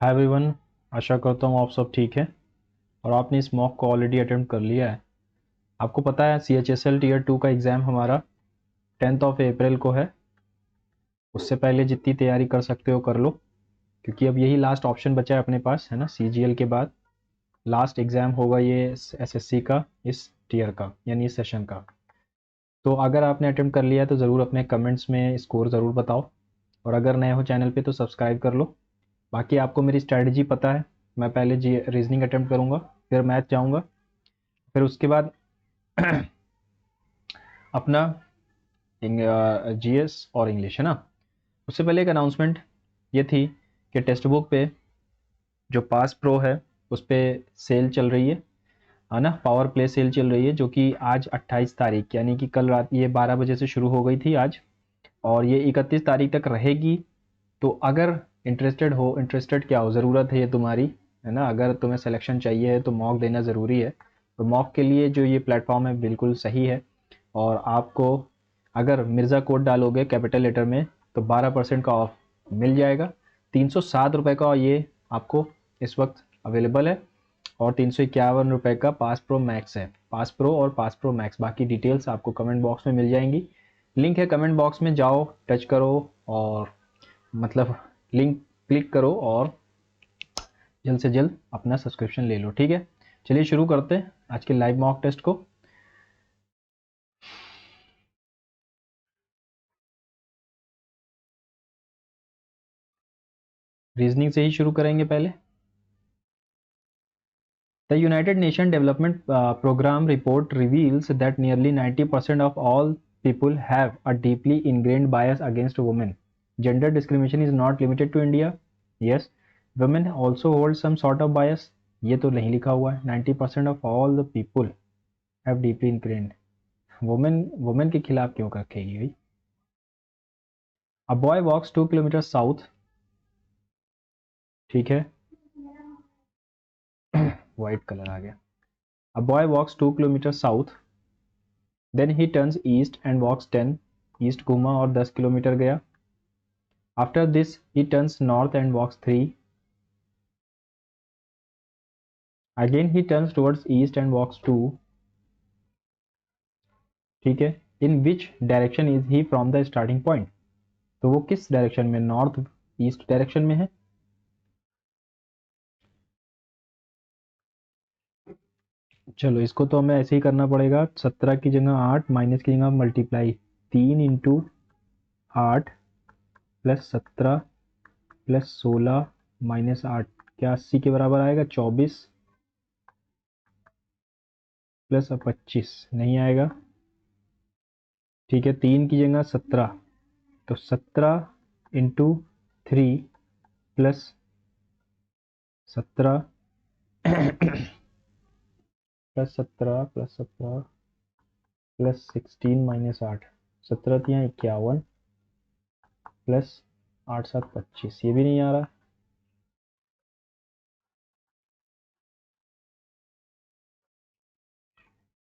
Hi everyone, आशा करता हूँ आप सब ठीक हैं और आपने इस मॉक को ऑलरेडी अटेम्प्ट कर लिया है। आपको पता है CHSL टीयर 2 का एग्ज़ाम हमारा 10 अप्रैल को है। उससे पहले जितनी तैयारी कर सकते हो कर लो, क्योंकि अब यही लास्ट ऑप्शन बचा है अपने पास, है ना। CGL के बाद लास्ट एग्ज़ाम होगा ये SSC का, इस टीयर का यानी इस सेशन का। तो अगर आपने अटेम्प्ट कर लिया है तो ज़रूर अपने कमेंट्स में स्कोर ज़रूर बताओ, और अगर नए हो चैनल पे तो सब्सक्राइब कर लो। बाकी आपको मेरी स्ट्रैटेजी पता है, मैं पहले रीजनिंग अटेम्प्ट करूँगा, फिर मैथ जाऊँगा, फिर उसके बाद अपना GS और इंग्लिश, है ना। उससे पहले एक अनाउंसमेंट ये थी कि टेक्स्ट बुक पे जो पास प्रो है उस पर सेल चल रही है ना। पावर प्ले सेल चल रही है, जो कि आज 28 तारीख यानी कि कल रात ये 12 बजे से शुरू हो गई थी आज, और ये 31 तारीख तक रहेगी। तो अगर इंटरेस्टेड क्या हो, ज़रूरत है ये तुम्हारी, है ना। अगर तुम्हें सिलेक्शन चाहिए है तो मॉक देना ज़रूरी है। तो मॉक के लिए जो ये प्लेटफॉर्म है बिल्कुल सही है, और आपको अगर मिर्ज़ा कोड डालोगे कैपिटल लेटर में तो 12% का ऑफ मिल जाएगा। 307 रुपये का ये आपको इस वक्त अवेलेबल है, और 351 रुपये का पास प्रो मैक्स है। पास प्रो और पास प्रो मैक्स, बाकी डिटेल्स आपको कमेंट बॉक्स में मिल जाएंगी। लिंक है कमेंट बॉक्स में, जाओ टच करो और मतलब लिंक क्लिक करो और जल्द से जल्द अपना सब्सक्रिप्शन ले लो, ठीक है। चलिए शुरू करते हैं आज के लाइव मॉक टेस्ट को। रीजनिंग से ही शुरू करेंगे पहले। The United Nation development programme report reveals that nearly 90% of all people have a deeply ingrained bias against women. Gender discrimination is not limited to India. Yes, women also hold some sort of bias. ये तो नहीं लिखा हुआ है। 90% of all the people have deeply ingrained. Women के खिलाफ क्यों रखेगी भाई। A boy walks 2 kilometre south, ठीक है। वाइट कलर आ गया। A boy walks 2 kilometre south, then he turns east and walks 10। East घूमा और 10 किलोमीटर गया। After this he turns north and walks 3। Again he turns towards east and walks 2, ठीक है। In which direction is he from the starting point, तो वो किस direction में, north east direction में है। चलो इसको तो हमें ऐसे ही करना पड़ेगा। 17 की जगह 8, माइनस की जगह multiply 3 into 8 plus 17 plus 16 minus 8, क्या 80 के बराबर आएगा। 24 प्लस 25 नहीं आएगा, ठीक है। 3 की जगह 17, तो 17 into 3 plus 17 plus 17 plus 17 plus 16 minus 8, 17 तियाँ 51 plus 8 7 25, ये भी नहीं आ रहा।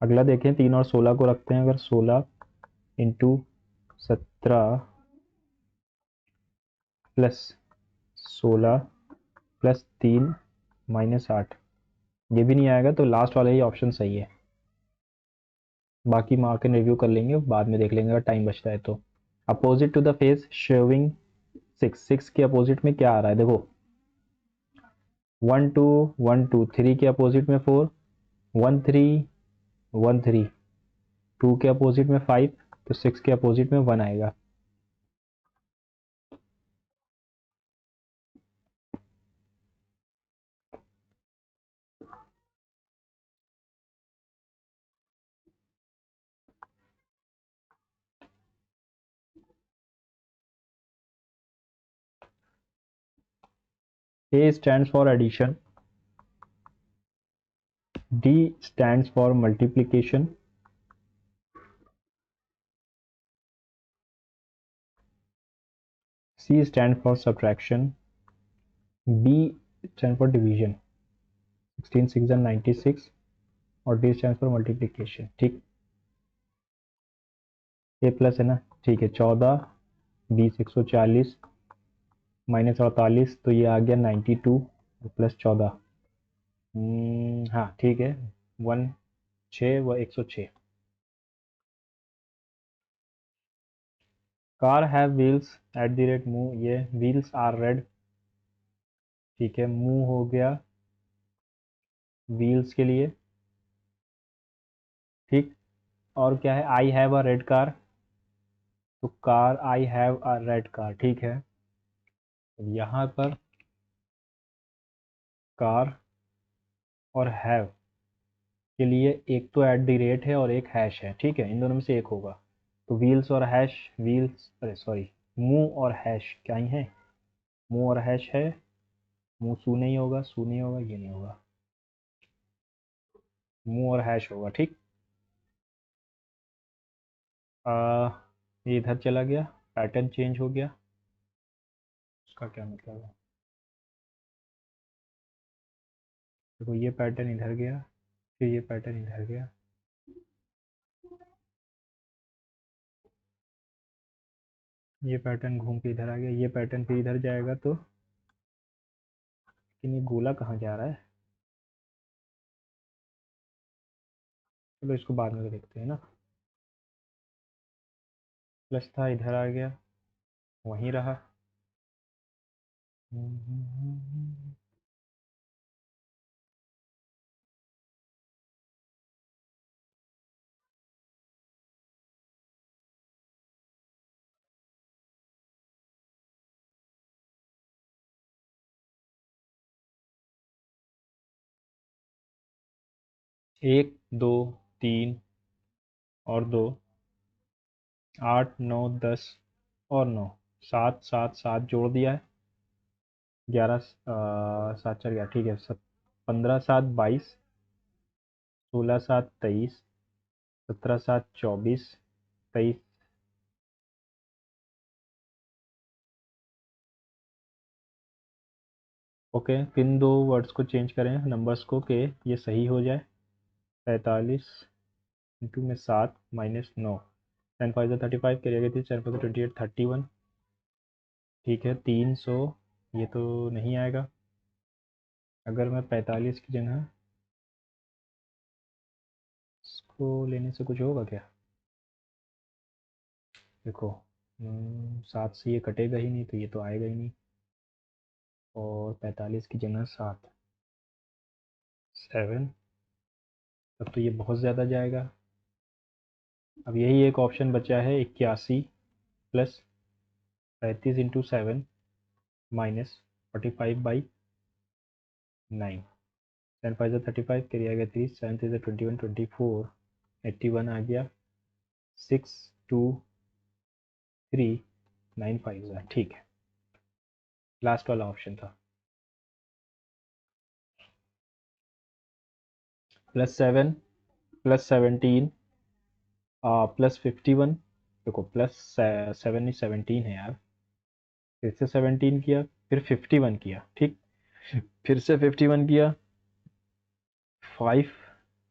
अगला देखें, 3 और 16 को रखते हैं। अगर 16 इंटू 17 प्लस 16 प्लस 3 माइनस 8, ये भी नहीं आएगा। तो लास्ट वाला ही ऑप्शन सही है। बाकी मार्क एंड रिव्यू कर लेंगे, बाद में देख लेंगे अगर टाइम बचता है तो। Opposite to the face having 6, 6 के अपोजिट में क्या आ रहा है देखो। 1 2 1 2, 3 के अपोजिट में 4, 1 3 1 3, 2 के अपोजिट में 5, तो 6 के अपोजिट में 1 आएगा। A stands for addition, D stands for multiplication, C stands for subtraction, B stands for division, 16 6 and 96, और D stands for multiplication, ठीक। A प्लस है ना, ठीक है। 14 20 140 -48 तो ये आ गया 92 प्लस 14। हाँ ठीक है, 6 व 106। Car have wheels at the rate move, ये व्हील्स आर रेड, ठीक है, मूव हो गया व्हील्स के लिए, ठीक। और क्या है, I have a red car, तो car I have a red car, ठीक है। यहाँ पर कार और हैव के लिए एक तो एट द रेट है और एक हैश है, ठीक है, इन दोनों में से एक होगा। तो व्हील्स और हैश, व्हील्स, अरे सॉरी, मूव और हैश क्या ही है, मूव और हैश है, मूव सू नहीं होगा, सू नहीं होगा, ये नहीं होगा, मूव और हैश होगा, ठीक। ये इधर चला गया, पैटर्न चेंज हो गया, उसका क्या मतलब है, देखो ये पैटर्न इधर गया, फिर ये पैटर्न इधर गया, ये पैटर्न घूम के इधर आ गया, ये पैटर्न फिर इधर जाएगा, तो लेकिन ये गोला कहाँ जा रहा है, चलो इसको बाद में देखते हैं ना। प्लस था, इधर आ गया, वहीं रहा। 1 2 3 और 2, 8 9 10 और 9, 7 7 7 जोड़ दिया है, 11 7 4 11, ठीक है, 15 7 22, 16 7 23, 17 7 24, 23, ओके, किन दो वर्ड्स को चेंज करें नंबर्स को कि ये सही हो जाए। 45 इंटू में 7 माइनस 9, 10 5 35 करिएगा, थी 7 5 28 31, ठीक है, 300, ये तो नहीं आएगा। अगर मैं 45 की जगह इसको लेने से कुछ होगा क्या, देखो 7 से ये कटेगा ही नहीं, तो ये तो आएगा ही नहीं, और 45 की जगह 7 7, तब तो ये बहुत ज़्यादा जाएगा। अब यही एक ऑप्शन बचा है, 81 प्लस 35 इंटू 7 माइनस 45/9, 10 5 35 करिए आएगा 30, 7 3 21 24, 81 आ गया, 6 2 3 9 5, ठीक है, लास्ट वाला ऑप्शन था। +7 +17 +51, देखो +7 नहीं 17 है यार, फिर से 17 किया, फिर 51 किया, ठीक, फिर से 51 किया, 5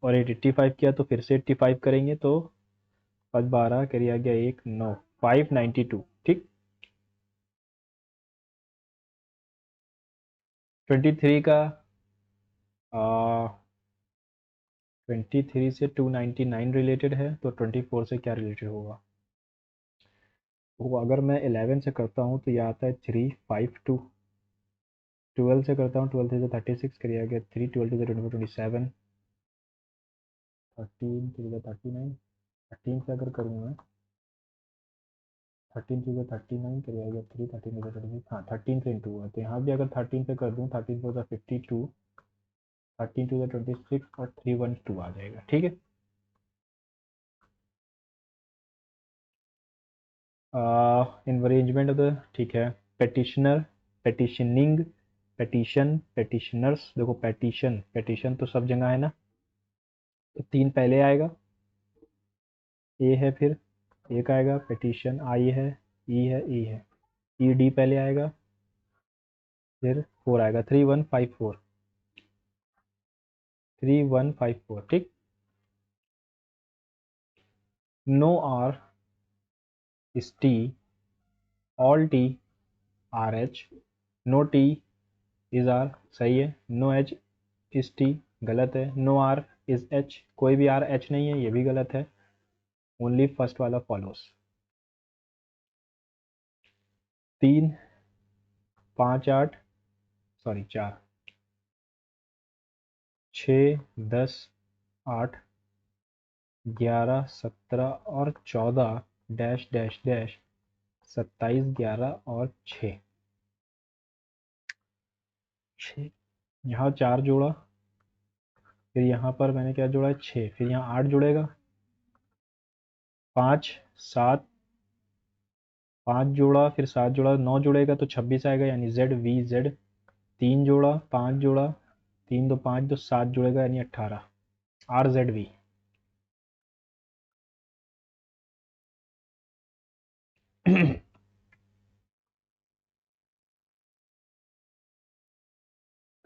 और 85 किया, तो फिर से 85 करेंगे, तो 5 12 करिए आ गया 1 9, 592, ठीक। 23 का 23 से 299 रिलेटेड है, तो 24 से क्या रिलेटेड होगा, वो अगर मैं 11 से करता हूँ तो ये आता है 352, 12 से करता हूँ, 12 से 36 करिए आ गया 3, 12 से 24 27, 13 से 39, 13 से अगर करूँ मैं 13 से 39 करिए आ गया 3, 13 से 26, हाँ 13 से इंटू हुआ, तो यहाँ भी अगर 13 से कर दूँ, 13 से 52, 13 टू 26 और 312 आ जाएगा, ठीक है। इन्वरेंजमेंट ऑफ द, ठीक है, पेटिशनर, पेटिशनिंग, पेटिशन, पेटिशनर्स, देखो पेटिशन, पेटिशन तो सब जगह है ना, तो 3 पहले आएगा, ए है, फिर एक आएगा, पेटिशन आई है, ई है, ई है, ई डी पहले आएगा, फिर 4 आएगा, 3154, 3154, ठीक। No R is T, all T, R H, no T is R, सही है, नो एच इज टी, गलत है, नो आर इज एच, कोई भी आर एच नहीं है, ये भी गलत है, ओनली फर्स्ट वाला फॉलोस। 3, 5, 8, सॉरी 4, 6, 10, 8, 11, 17 और 14 डैश डैश डैश 27, 11 और 6, यहाँ 4 जोड़ा, फिर यहाँ पर मैंने क्या जोड़ा है 6, फिर यहाँ 8 जुड़ेगा, 5, 7, 5 जोड़ा, फिर 7 जोड़ा, 9 जुड़ेगा तो 26 आएगा, यानी जेड वी जेड, 3 जोड़ा, 5 जोड़ा, 3 2 5 तो 7 जुड़ेगा यानी 18, आर जेड वी।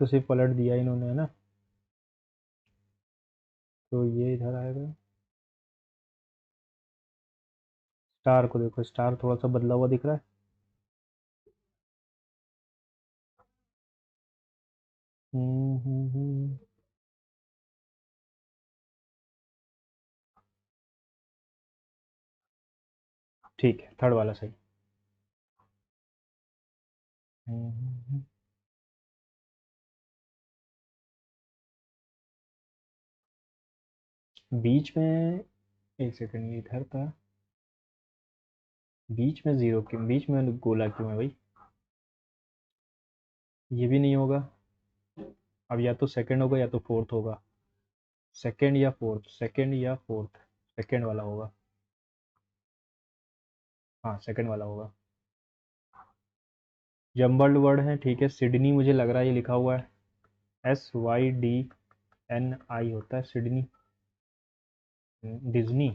तो सिर्फ पलट दिया इन्होंने, है ना, तो ये इधर आएगा। स्टार को देखो, स्टार थोड़ा सा बदला हुआ दिख रहा है। ठीक है, थर्ड वाला सही। बीच में, एक सेकंड, ये इधर था, बीच में जीरो क्यों, बीच में गोला क्यों है भाई, ये भी नहीं होगा। अब या तो सेकंड होगा या तो फोर्थ होगा, सेकंड या फोर्थ, सेकंड या फोर्थ, सेकंड वाला होगा, हाँ सेकंड वाला होगा। जम्बल्ड वर्ड है, ठीक है, सिडनी मुझे लग रहा है ये लिखा हुआ है, SYDNI होता है सिडनी, डिज्नी,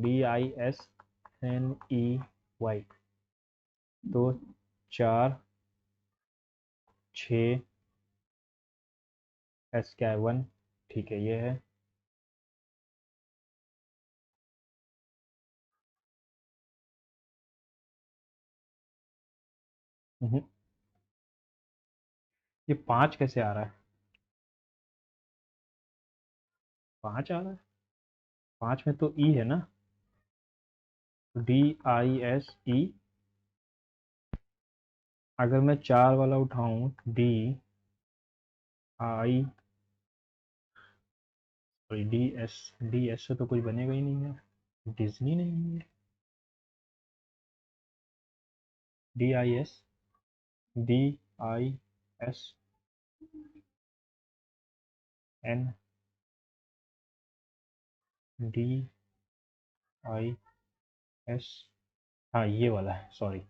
DISNEY, तो 4, 6, एस क्या है 1, ठीक है ये है। हम्म, ये 5 कैसे आ रहा है, 5 आ रहा है, 5 में तो ई है ना, DISE, अगर मैं 4 वाला उठाऊं, DI, सॉरी DS से तो कुछ बनेगा ही नहीं है, डिज्नी नहीं है, DIS, DISN, DIS, हाँ ये वाला है, sorry.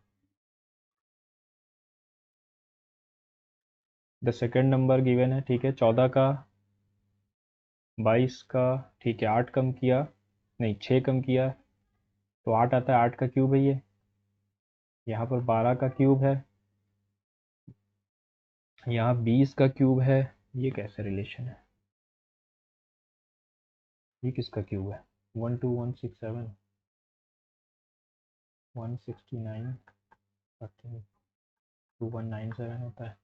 The second number given है, ठीक है, 14 का, 22 का, ठीक है, 8 कम किया, नहीं 6 कम किया तो 8 आता है, 8 का क्यूब है ये, यहाँ पर 12 का क्यूब है, यहाँ 20 का क्यूब है, ये कैसे रिलेशन है, ये किसका क्यूब है, 12167, 169, 2197 होता है।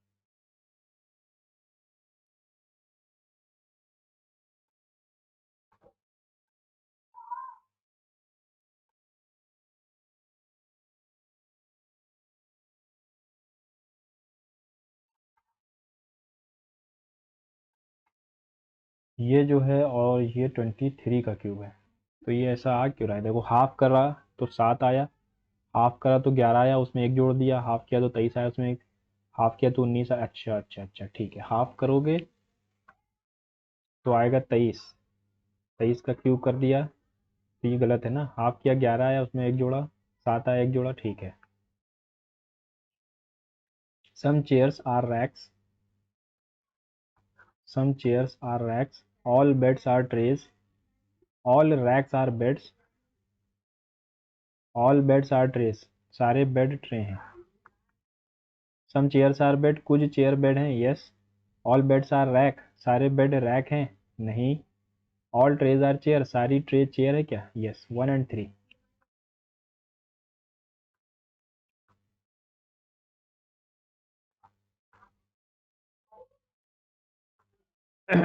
ये जो है और ये 23 का क्यूब है, तो ये ऐसा आ क्यों रहा है, देखो हाफ करा तो 7 आया, हाफ करा तो 11 आया, उसमें एक जोड़ दिया, हाफ किया तो 23 आया, उसमें एक, हाफ किया तो 19 आया, अच्छा अच्छा अच्छा ठीक है, हाफ करोगे तो आएगा 23, 23 का क्यूब कर दिया, तो ये गलत है ना, हाफ किया 11 आया, उसमें एक जोड़ा, 7 आया, एक जोड़ा, ठीक है। Some chairs are racks, some chairs are racks, all beds are trays, all racks are beds, all beds are trays, सारे बेड ट्रे हैं। some chairs are bed, कुछ चेयर बेड हैं, yes, all beds are rack, सारे bed rack हैं, नहीं, all trays are chair, सारी tray chair है क्या, yes, 1 and 3। 11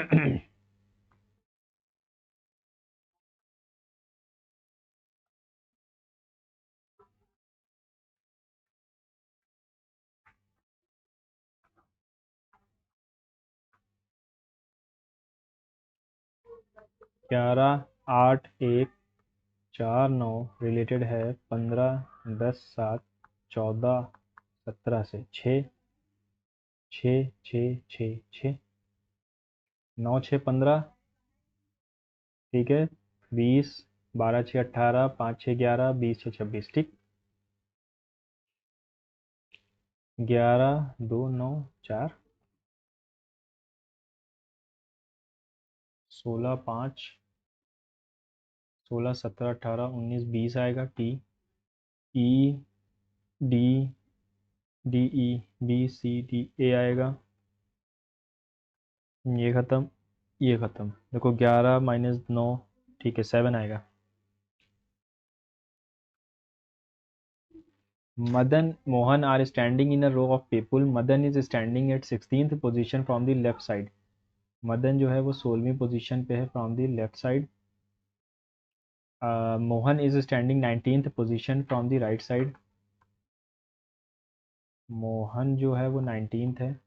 8 1 4 9 रिलेटेड है 15 10 7 14 17 से 6 6 6 6 6 9 6 15 ठीक है 20 12 6 18 5 6 11 20 6 26 ठीक 11 2 9 4 16 5 16 17 18 19 20 आएगा T E D D E B C D A आएगा ये ख़त्म ये ख़त्म देखो 11 माइनस 9 ठीक है 7 आएगा Madan Mohan are standing in a row of people. Madan is standing at 16th position from the left side. Madan जो है वो 16वीं पोजीशन पे है from the left side. Mohan is standing 19th position from the right side. Mohan जो है वो 19th है.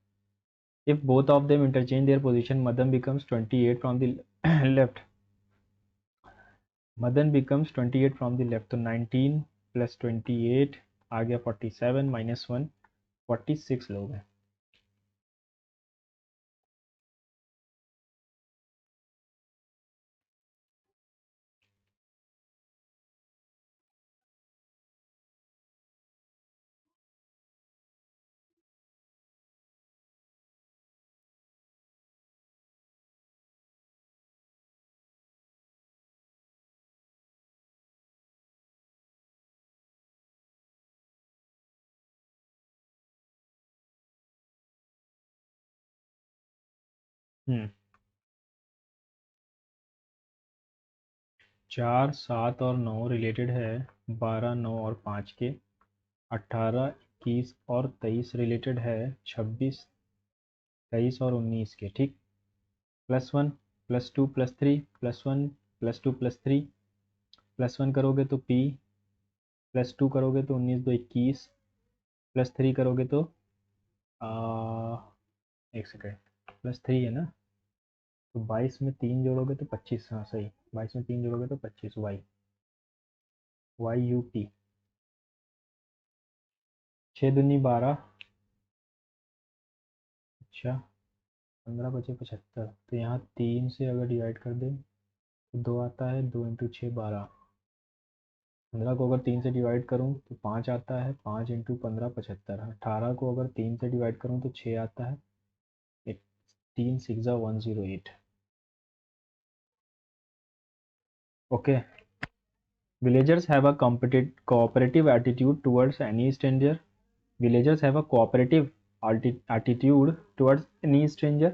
If both of them interchange their position Madan becomes 28 from the left. Madan becomes 28 from the left. तो 19 प्लस 28 आ गया 47 माइनस 1 46 लोग हैं. हम्म 4 7 और 9 रिलेटेड है 12 9 और 5 के. 18 21 और 23 रिलेटेड है 26 23 और 19 के. ठीक +1 +2 +3 +1 +2 +3 +1 करोगे तो p +2 करोगे तो 19 2 21 +3 करोगे तो एक सेकेंड +3 है ना. तो 22 में 3 जोड़ोगे तो 25. हाँ सही 22 में 3 जोड़ोगे तो 25 वाई यू पी. 6 दूनी 12. अच्छा 15 बचे 75. तो यहाँ 3 से अगर डिवाइड कर दें तो 2 आता है. 2 इंटू 6 12. 15 को अगर 3 से डिवाइड करूँ तो 5 आता है. 5 इंटू 15 75. 18 को अगर 3 से डिवाइड करूँ तो 6 आता है. 3 6 108. Okay. Villagers have a cooperative attitude towards any stranger. Villagers have a cooperative attitude towards any stranger.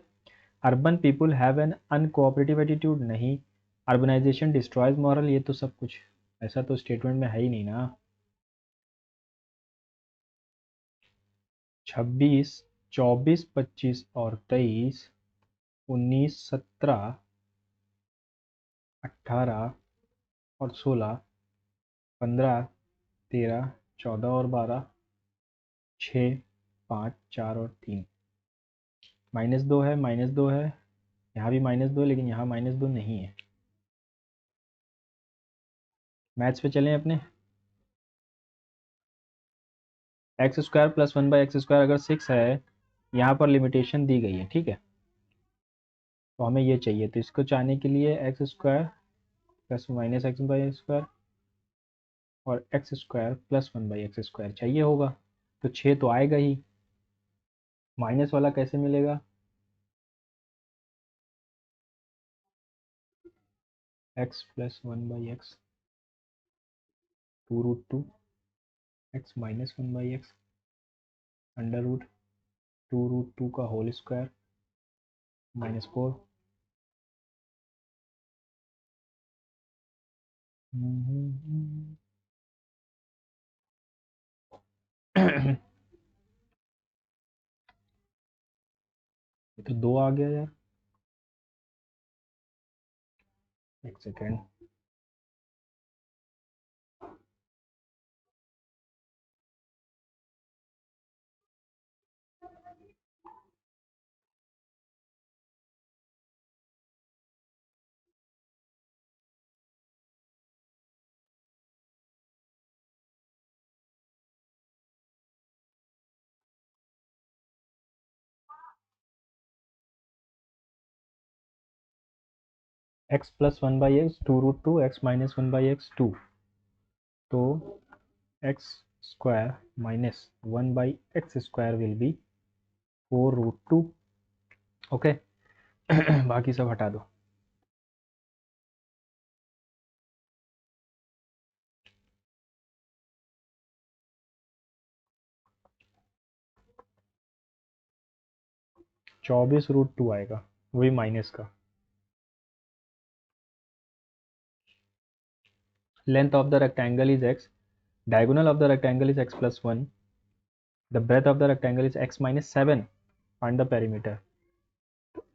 Urban people have an uncooperative attitude. नहीं. Urbanization destroys moral. ये तो सब कुछ ऐसा तो स्टेटमेंट में है ही नहीं ना. 26 24 25 और 23 19 17 18 और 16 15 13 14 और 12 6 5 4 और 3 -2 है -2 है. यहाँ भी -2 लेकिन यहाँ -2 नहीं है. मैथ्स पे चलें अपने. x² + 1/x² अगर 6 है यहाँ पर लिमिटेशन दी गई है. ठीक है तो हमें ये चाहिए. तो इसको चाहने के लिए x² + -x/x² और x² + 1/x² चाहिए होगा. तो 6 तो आएगा ही. माइनस वाला कैसे मिलेगा. x + 1/x 2√2 x - 1/x √2√2 का होल स्क्वायर -4. ये तो 2 आ गया यार. एक second, x plus one by x two root two, x minus one by x two, तो x square minus one by x square will be four root two. Okay, बाकी सब हटा दो। चौबीस रूट टू आएगा, वही माइनस का। Length of the rectangle is x, diagonal of the rectangle is x plus one, the breadth of the rectangle is x minus seven, find the perimeter.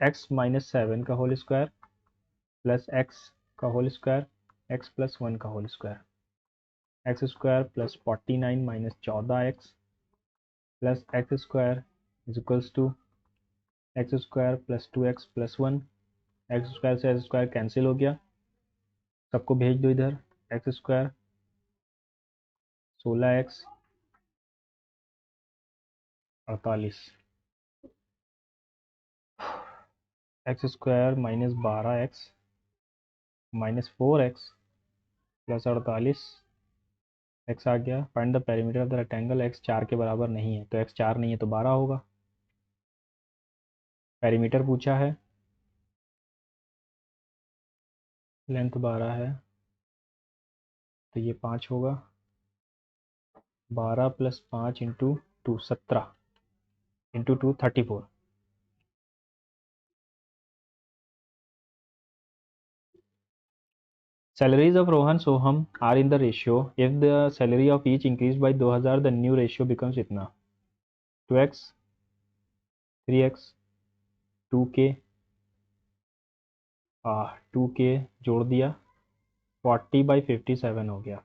X minus seven का whole square plus x का whole square, x plus one का whole square, x square plus 49 minus 14x plus x square is equals to x square plus 2x plus one, x square से x square cancel हो गया, सबको भेज दो इधर। X square 16x 48, x square minus 12x minus 4x plus 48, x आ गया। Find the perimeter of the rectangle, x 4 के बराबर नहीं है तो एक्स 4 नहीं है तो 12 होगा। पेरीमीटर पूछा है, लेंथ 12 है तो ये 5 होगा, 12 plus 5 into two 17 into two 34। Salaries of Rohan Soham are in the ratio. If the salary of each increased by 2000, the new ratio becomes इतना 2x 3x 2k 2k जोड़ दिया 40/57 हो गया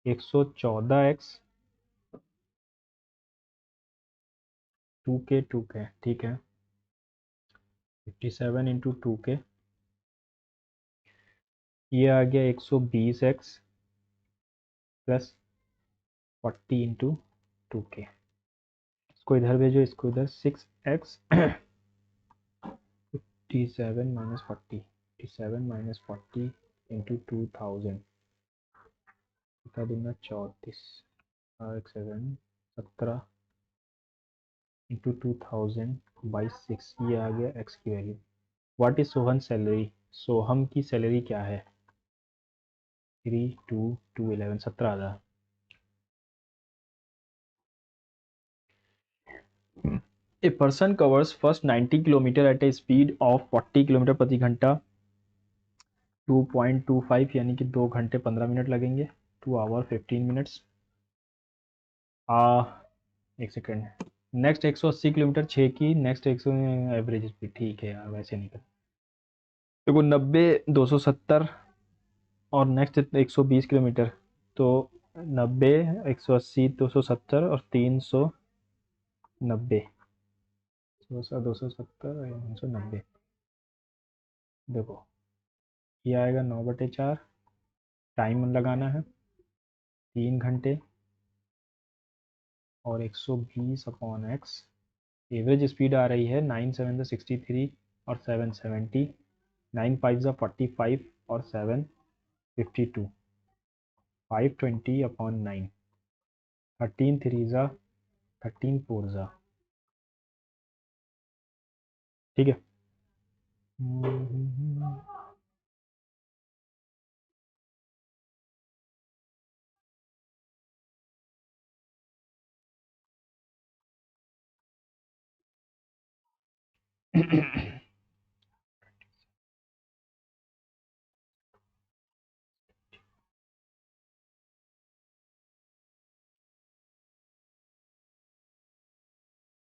114x 2k ठीक है 57 इंटू 2k, ये आ गया 120x प्लस 40 इंटू 2k। इसको इधर भेजो, इसको इधर 6x 57 माइनस 40, 57 माइनस 40 इंटू 2000, बता दूंगा 34 एक सेवन 17 इंटू 2000 बाई 6, ये आ गया एक्स की value. What is Sohan salary, Soham की सैलरी क्या है? 3 2 2 11 17,000। A person covers first 90 kilometre at a speed of 40 kilometre प्रति घंटा 2.25 यानी कि 2 घंटे 15 मिनट लगेंगे, 2 आवर 15 मिनट्स। एक सेकेंड, नेक्स्ट 180 किलोमीटर 6 की, नेक्स्ट 100 एवरेज स्पीड, ठीक है यार वैसे नहीं कर, देखो 90 270 और नेक्स्ट 120 किलोमीटर, तो 90 180 270 और 390, 270 और 390। देखो ये आएगा 9/4, टाइम लगाना है 3 घंटे और 120/x, एवरेज स्पीड आ रही है 9 7 63 और 770, 9 5 45 और 752, 520/9, 13 3 13 4, ठीक है।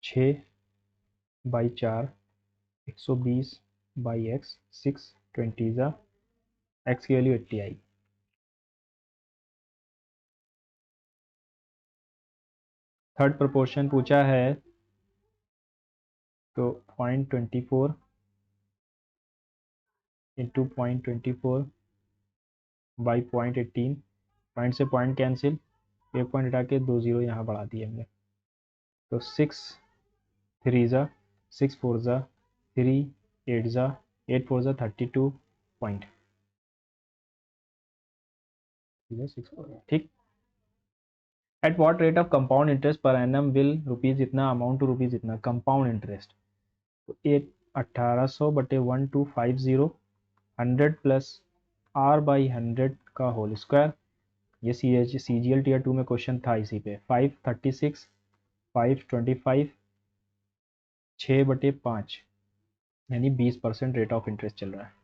छः बाई 4 120/x 6 20 x की वैल्यू 80 आई। थर्ड प्रोपोर्शन पूछा है तो 0.24 इंटू 0.24 बाई 0.18, पॉइंट से पॉइंट कैंसिल, एक पॉइंट हटा के 2 जीरो यहाँ बढ़ा दिए हमने, तो 6 3 ज़ा 6 4 ज़ा 3 8 ज़ा 8 4 ज़ा 32 पॉइंट, ठीक। At what rate of compound interest per annum will rupees इतना अमाउंट टू रुपीज़ इतना कंपाउंड इंटरेस्ट, तो 1800 बटे 1250, 100 प्लस आर बाई 100 का होल स्क्वायर। ये सी जी एल टीयर 2 में क्वेश्चन था इसी पे। 536 525 6/5 यानी 20% रेट ऑफ इंटरेस्ट चल रहा है।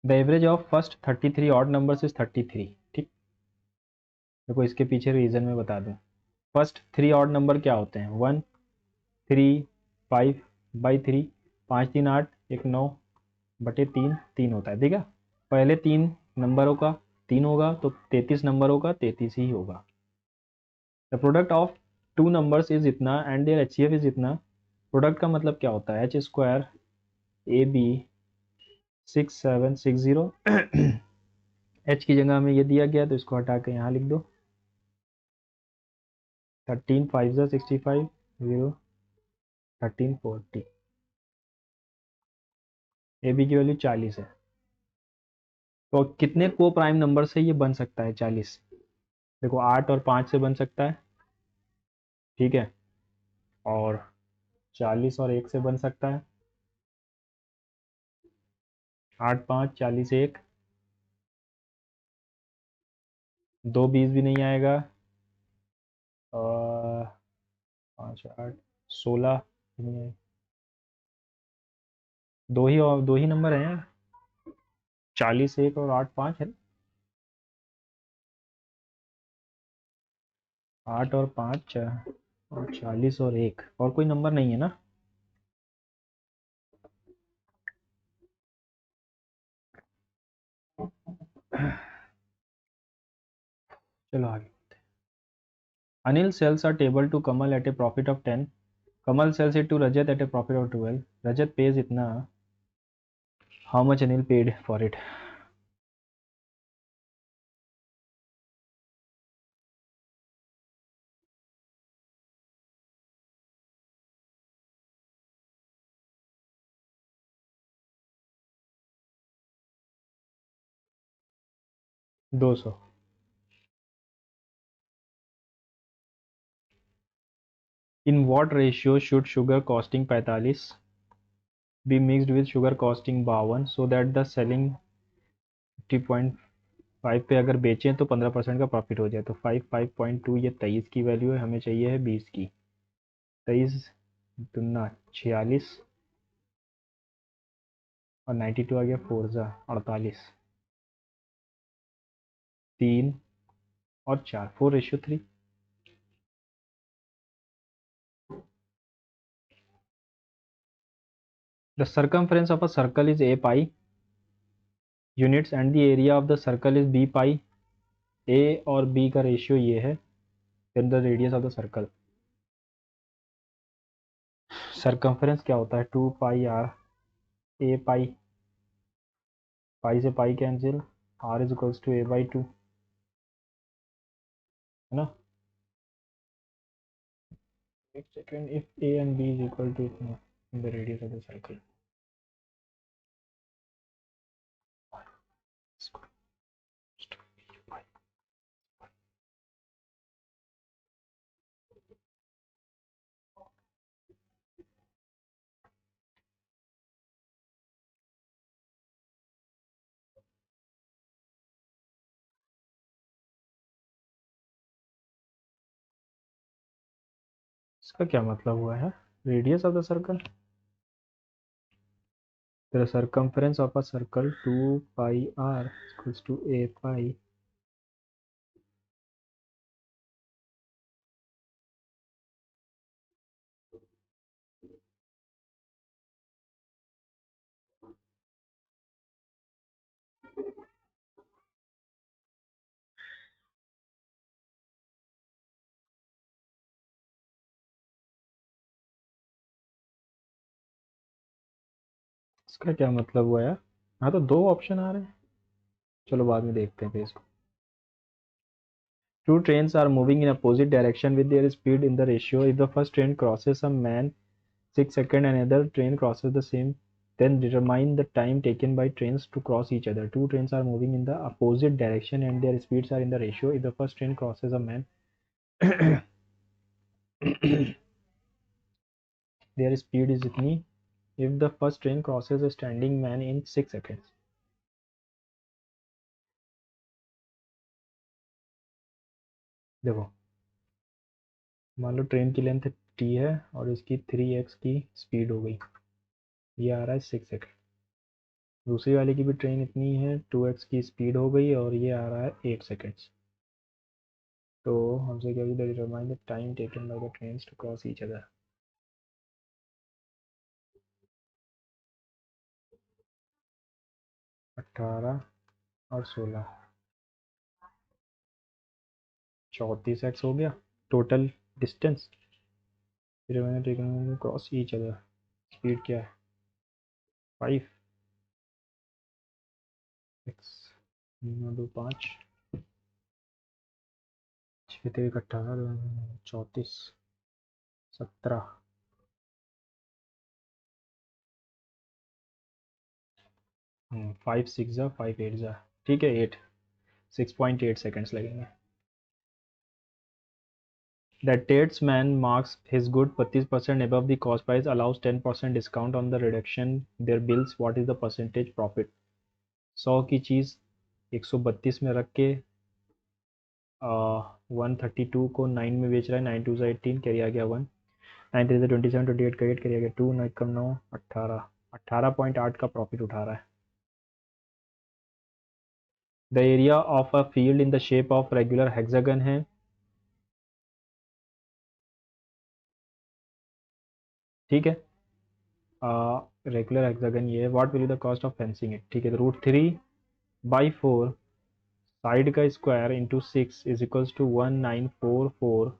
The average of first 33 odd numbers is 33, ठीक। देखो इसके पीछे रीज़न में बता दूं। फर्स्ट 3 ऑड नंबर क्या होते हैं? 1 3 5 बाई 3, 5 3 8, एक 9 बटे 3 3 होता है, ठीक है। पहले 3 नंबरों का 3 होगा तो 33 नंबरों का 33 ही होगा। The product of 2 numbers is इतना and their H C F is इतना। प्रोडक्ट का मतलब क्या होता है? H square A B 6760 H की जगह में ये दिया गया तो इसको हटा के यहाँ लिख दो। 13 5 ज़ा 65 0 13 40, ए बी की वैल्यू 40 है। तो कितने को प्राइम नंबर से ये बन सकता है 40? देखो 8 और 5 से बन सकता है, ठीक है, और 40 और 1 से बन सकता है। 8 5 40 1, 2 20 भी नहीं आएगा, और 5 8 16 नहीं है। दो ही नंबर हैं यार, 40 1 और 8 5 है। 8 और 5 और 40 और 1, और कोई नंबर नहीं है ना? चलो आगे। Anil sells a table to Kamal at a profit of 10. Kamal sells it to Rajat at a profit of 12. Rajat pays इतना, how much Anil paid for it? दो सौ। In what ratio should sugar costing 45 be mixed with sugar costing 52 so that the selling 50.5 पे अगर बेचें तो 15% का profit हो जाए? तो 5.2, ये 23 की वैल्यू है, हमें चाहिए है 20 की। 23 दुना 46 और 92 आ गया 4 ज़ा 48, 3 और 4, 4:3। The circumference of a circle is a pi units and the area of the circle is b pi। a और b का रेशियो ये है, then the radius of the circle। circumference क्या होता है? 2 pi r, a pi, pi से pi cancel, r is equals to a/2, है ना। एक second, if a and b is equal to इतना, the radius of the circle। इसका क्या मतलब हुआ है? Radius of the circle, the circumference of a circle 2 pi r equals to a pi इसका क्या मतलब हुआ यार? हाँ तो दो ऑप्शन आ रहे हैं, चलो बाद में देखते हैं फिर इसको। Two trains are moving in opposite direction with their speed in the ratio. If the first train crosses a man 6 seconds and another train crosses the same, then determine the time taken by trains to cross each other. Two trains are moving in the opposite direction and their speeds are in the ratio. If the first train crosses a man, their speed is itni. If the first train crosses a standing man in 6 seconds. देखो, मान लो train की length t है और इसकी 3x की speed हो गई, ये आ रहा है 6 सेकंड। दूसरी वाले की भी ट्रेन इतनी है, 2x की स्पीड हो गई और ये आ रहा है 8 सेकंड्स। तो हमसे क्या determine the time taken by the trains to cross each other. 18 और 16, 34x हो गया टोटल डिस्टेंस। फिर मैंने taken cross each other, speed क्या है 5x, 2 5, 6 3 18, 34, 17, 5 6 जा 5 8 जा, ठीक है 8, 6.8 सेकंड्स लगेंगे। That tradesman marks his good 25% above the cost price, allows 10% discount on the reduction their bills. What is the percentage profit? 100 की चीज़ 132 में रख के 132 को 9 में बेच रहा है, 9 2 से 18 कैरी आ गया 1, 9 3 से 27, 28 का 8 कैरी आ गया 2, 9 कम 9 18, 18.8 का प्रॉफिट उठा रहा है। The area of a field in the shape of regular hexagon है, ठीक है, रेगुलर हेक्सागन ये है। What will be the cost of fencing it, ठीक है, तो √3/4 साइड का square into 6 is equals to 1944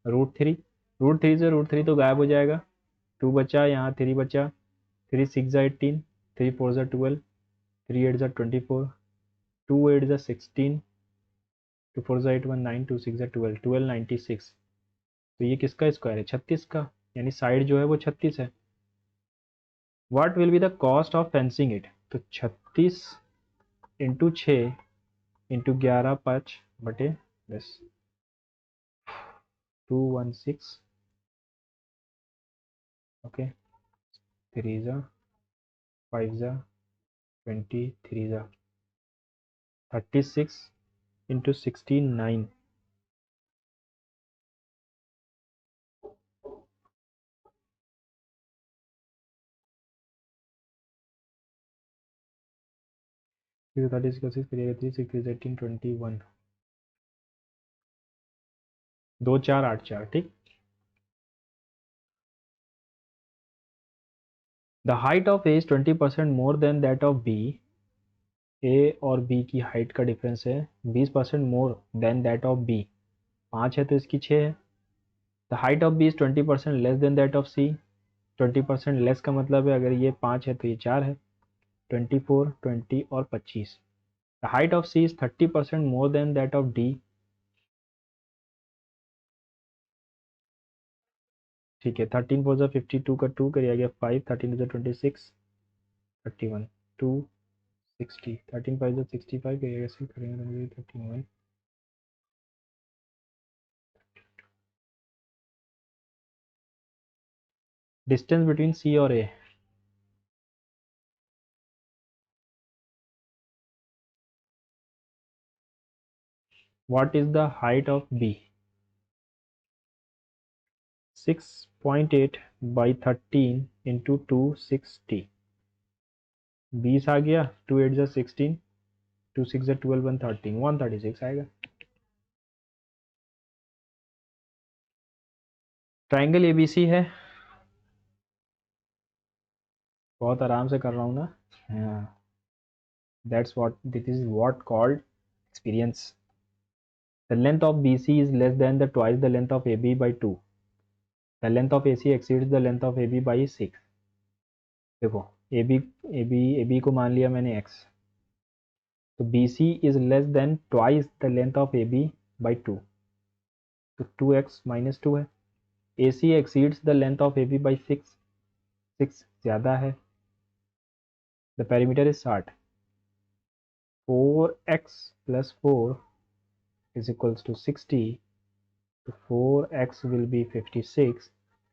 √3। √3 से √3 तो गायब हो जाएगा, 2 बचा, यहाँ 3 बचा, 3 6 जा 18, 3 4 जा 12, 3 8 जा 24, 2 8 जा 16, 2 4 जा 8 1 9, 2 6 जा 12, 1296। तो ये किसका स्क्वायर है 36 का, यानी साइड जो है वो 36 है। What will be the cost of fencing it, तो 36 इंटू 6 इंटू 11 5 बटे 10, 216, ओके, 3 जा 5 जा 20, 3 जा 36 इंटू 16 9, फिर 36 का 6 करिएगा 3 6 3 18 21, 2 4 8 4, ठीक। The height of A is 20% more than that of B, A और बी की हाइट का डिफरेंस है 20% more than that of B, 5 है तो इसकी 6 है। The height of B is 20% less than that of C, 20% less का मतलब है अगर ये 5 है तो ये 4 है, 24 20 और 25। The height of C is 30% more than that of D, ठीक है, 13 4 52 का 2 करिए गया 5, 13 26 31, 2 60, 13 5 65 करिएगा 6 करेंगे 31। डिस्टेंस बिटवीन सी और A, what is the height of B, 6.8 by 13 into 260, 20 आ गया, 2 8 16, 2 6 12 113, 136 आएगा। ट्राइंगल एबीसी है, बहुत आराम से कर रहा हूँ ना, हाँ, that's what this is what called experience. The length of BC is less than the twice the length of AB by 2. The length of AC exceeds the length of AB by 6. देखो A B को मान लिया मैंने x, तो B C is less than twice the length of A B by 2, तो 2x minus 2 है। A C exceeds the length of A B by 6, 6 ज़्यादा है। The perimeter is 60, 4x plus 4 is equals to 60, तो 4x will be 56,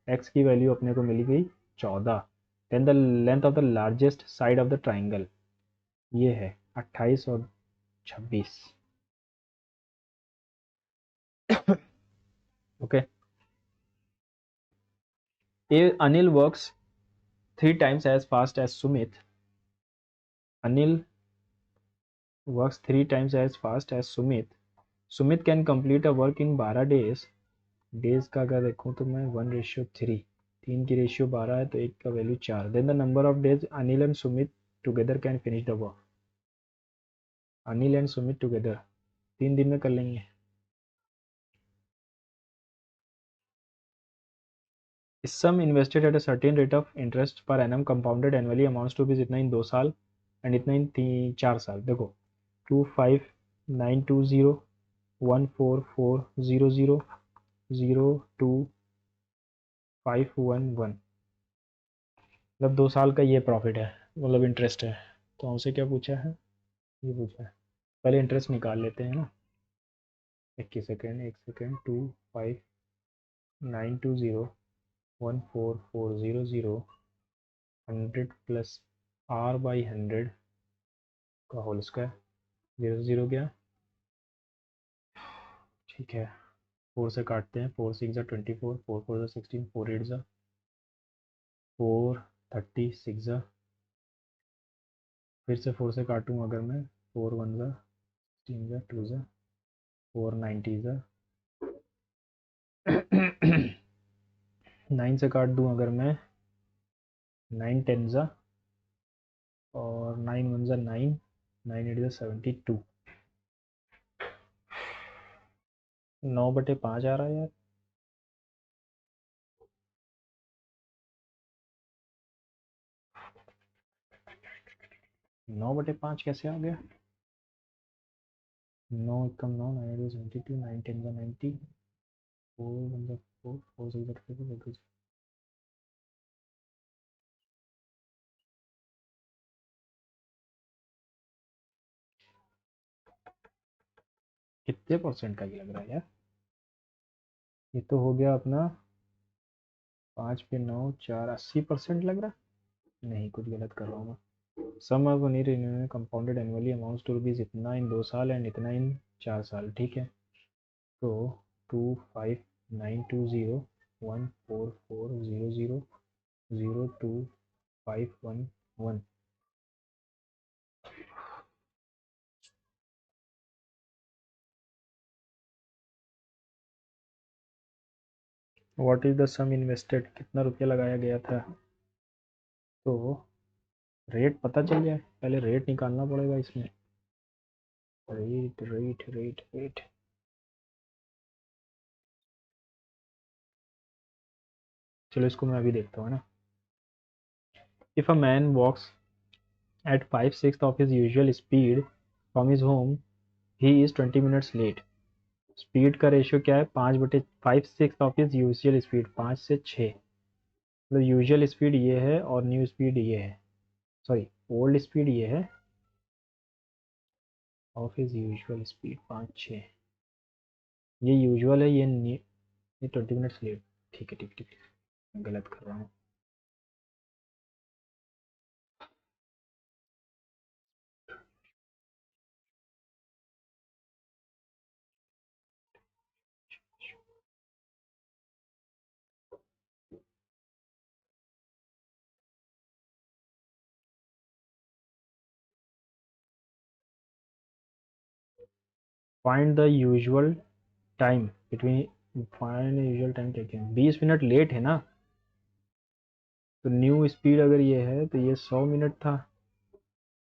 x की value अपने को मिल गई 14। Then the length of the largest side of the triangle, ये है 28 और 26। Okay, Anil works 3 times as fast as Sumit. Anil works 3 times as fast as Sumit. Sumit can complete a work in 12 days. Days का अगर देखूँ तो मैं 1:3, 3 की ratio 12 है तो 1 का value 4। Then the number of days Anil and Sumit together can finish the work. Anil and Sumit together 3 दिन में कर लेंगे। Sum invested at a certain rate of interest per annum compounded annually amounts to be इतना इन 2 साल and इतना इन 4 साल। देखो 25920 14400 02511, मतलब 2 साल का ये प्रॉफिट है, मतलब इंटरेस्ट है। तो हमसे क्या पूछा है, ये पूछा है। पहले इंटरेस्ट निकाल लेते हैं ना। 1 second 1 second 25920 14400 100 plus r by 100 का होल स्क्वायर, 0 0 गया, ठीक है। 4 से काटते हैं, 4 6 24, 4 4 16, 4 8 4 36, फिर से 4 से काटूँ अगर मैं, 4 1 16 2 4 90, 9 से काट दूँ अगर मैं, 9 10 और 9 1 9, 9 8 72, 9/5 आ रहा है यार। 9/5 कैसे आ गया? 9 एकम 9, 9 8 72, 9 10 90, 4 1 4, 4 6 24, कितने परसेंट का ये लग रहा है यार? ये तो हो गया अपना 5 पे 9 4 80% लग रहा है। नहीं, कुछ गलत कर रहा हूँ मैं। सम ऑफ नीर इन्होंने compounded annually amounts to rupees इतना इन 2 साल एंड इतना इन 4 साल, ठीक है। तो 25920 14400 02511। What is the sum invested, कितना रुपया लगाया गया था? तो रेट पता चल जाए, पहले रेट निकालना पड़ेगा इसमें। रेट रेट रेट रेट, चलो इसको मैं अभी देखता हूँ ना। If a man walks at 5/6 of his usual speed from his home, he is 20 minutes late. Speed का रेशियो क्या है? 5/5/6 ऑफ हिज यूजुअल स्पीड, 5 से 6, मतलब यूजुअल स्पीड ये है और न्यू स्पीड ये है, सॉरी ओल्ड स्पीड ये है, ऑफ हिज यूजुअल स्पीड 5 6, ये यूजुअल है, ये 20 मिनट्स लेट। ठीक है ठीक ठीक, मैं गलत कर रहा हूँ। Find the usual time between, find usual time taken, 20 minute late है ना, तो न्यू स्पीड अगर ये है तो ये 100 मिनट था।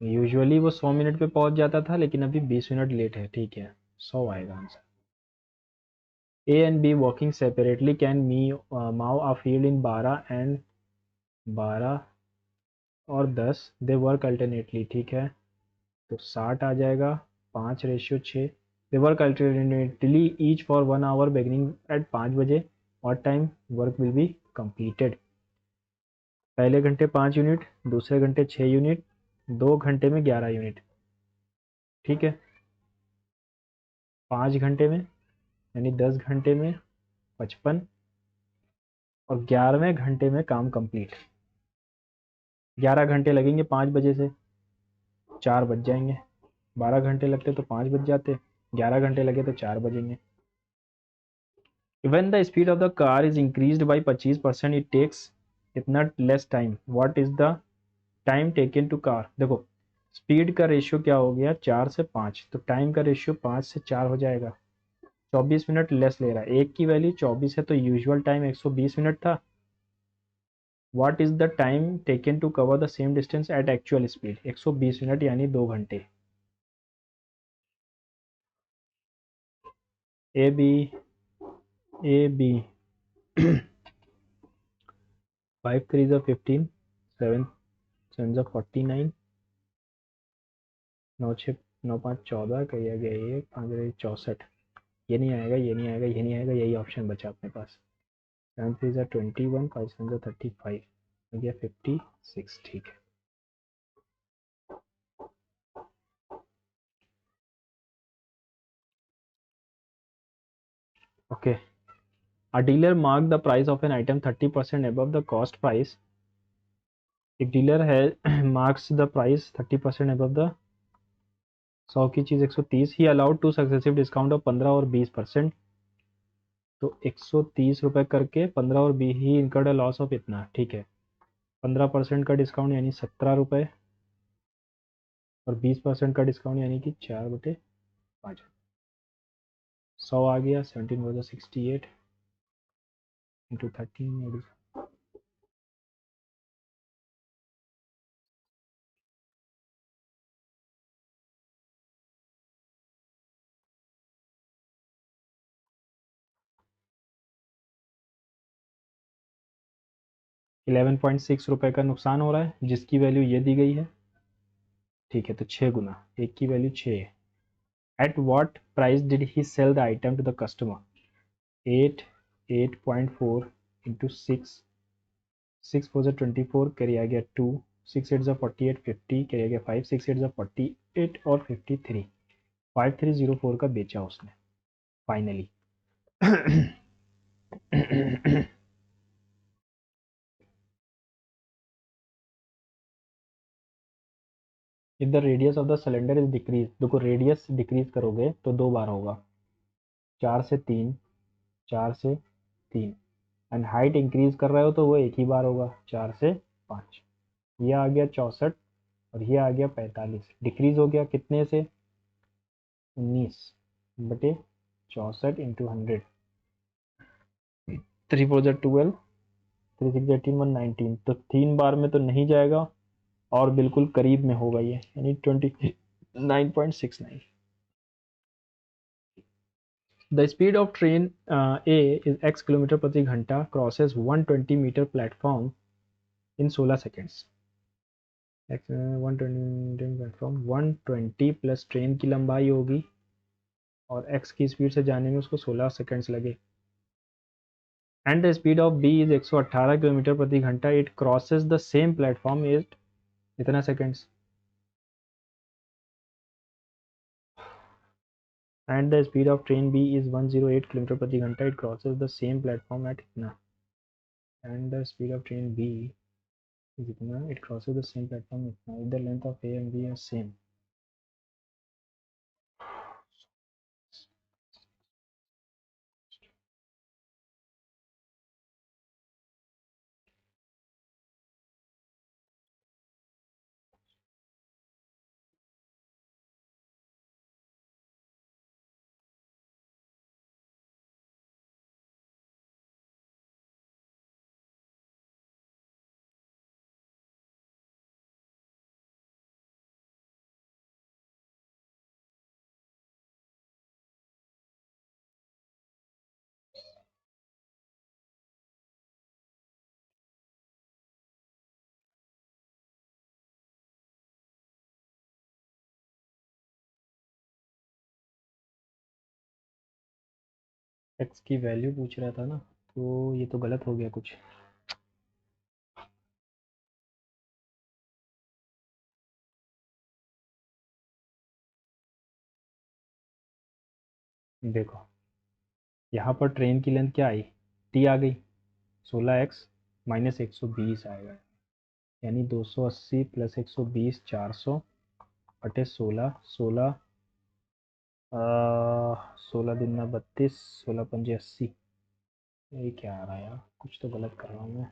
यूजुअली वो 100 मिनट पे पहुंच जाता था, लेकिन अभी 20 मिनट लेट है, ठीक है, 100 आएगा answer. A and B walking separately can me mow a field in 12 and 12 और 10 दे वर्क अल्टरनेटली, ठीक है, तो 60 आ जाएगा, 5:6। They work alternately each for 1 hour beginning at 5 बजे और time work will be completed. पहले घंटे 5 यूनिट, दूसरे घंटे 6 यूनिट, 2 घंटे में 11 यूनिट, ठीक है। 5 घंटे में यानी 10 घंटे में 55 और 11वें घंटे में काम कंप्लीट। 11 घंटे लगेंगे 5 बजे से, 4 बज जाएंगे। 12 घंटे लगते तो 5 बज जाते, 11 घंटे लगे तो 4 बजेंगे। When the speed of the car is increased by 25% it takes इतना less time, what is the time taken to car. देखो स्पीड का रेशियो क्या हो गया, 4 से 5, तो टाइम का रेशियो 5 से 4 हो जाएगा। 24 मिनट लेस ले रहा है, एक की वैल्यू 24 है तो यूजुअल टाइम 120 मिनट था। What is the time taken to cover the same distance at actual speed, 120 minute यानी 2 घंटे। ए बी 5 3 15, 7 7 49, 9 6 9 5 14, कही गया ये 5 64। ये नहीं आएगा, ये नहीं आएगा, ये नहीं आएगा, यही ऑप्शन बचा अपने पास। 7 3 21, 5 7 35, हो गया 56, ठीक है। Okay, a dealer marked the price of an item 30% above the cost price। एक डीलर है marks the price 30% above the 100 की चीज़ 130, he allowed to successive discount of 15 और 20%। तो 130 रुपये करके 15 और 20 ही इनकर्ड लॉस ऑफ इतना, ठीक है। 15% का डिस्काउंट यानी 17 रुपये और 20% का डिस्काउंट यानी कि 4/5। 100 आ गया, 17 was 68 इंटू 13, 11.6 रुपये का नुकसान हो रहा है, जिसकी वैल्यू ये दी गई है, ठीक है। तो 6 गुना, एक की वैल्यू 6 है। At what price did he sell the item to the customer. 8 into 6, 6 4 24, carry आ गया 2, 6 8 48, 50, कैरी आ गया 5, 6 8 48 और 53, 5304 का बेचा उसने finally. If the radius of the cylinder is decrease, देखो रेडियस डिक्रीज करोगे तो 2 बार होगा, 4 से 3, 4 से 3, एंड हाइट इंक्रीज कर रहे हो तो वो एक ही बार होगा, 4 से 5। ये आ गया 64 और ये आ गया 45, डिक्रीज हो गया कितने से, 19/64 इंटू 100, 3 4 12, 3 6 18 119, तो 3 बार में तो नहीं जाएगा और बिल्कुल करीब में होगा ये, यानी 29.69। The speed of train A is x kilometre प्रति घंटा crosses 120 metre platform in 16 seconds. 120 platform 120 plus train की लंबाई होगी और x की स्पीड से जाने में उसको 16 सेकेंड्स लगे। And the speed of b is 118 kilometre प्रति घंटा, it crosses the same platform is इतना seconds. And the speed of train b is 108 kilometre प्रति घंटा, it crosses the same platform at इतना। And the speed of train b is इतना, it crosses the same platform इतना, if the length of a and b are same। X की value पूछ रहा था ना, तो ये तो गलत हो गया कुछ। देखो यहाँ पर ट्रेन की लेंथ क्या आई, टी आ गई, 16x माइनस 120 आएगा, यानी 280 प्लस 120 400 बटे 16, 16 16 दूना 32, 16 पंजे 80। ये क्या आ रहा है यार, कुछ तो गलत कर रहा हूँ मैं।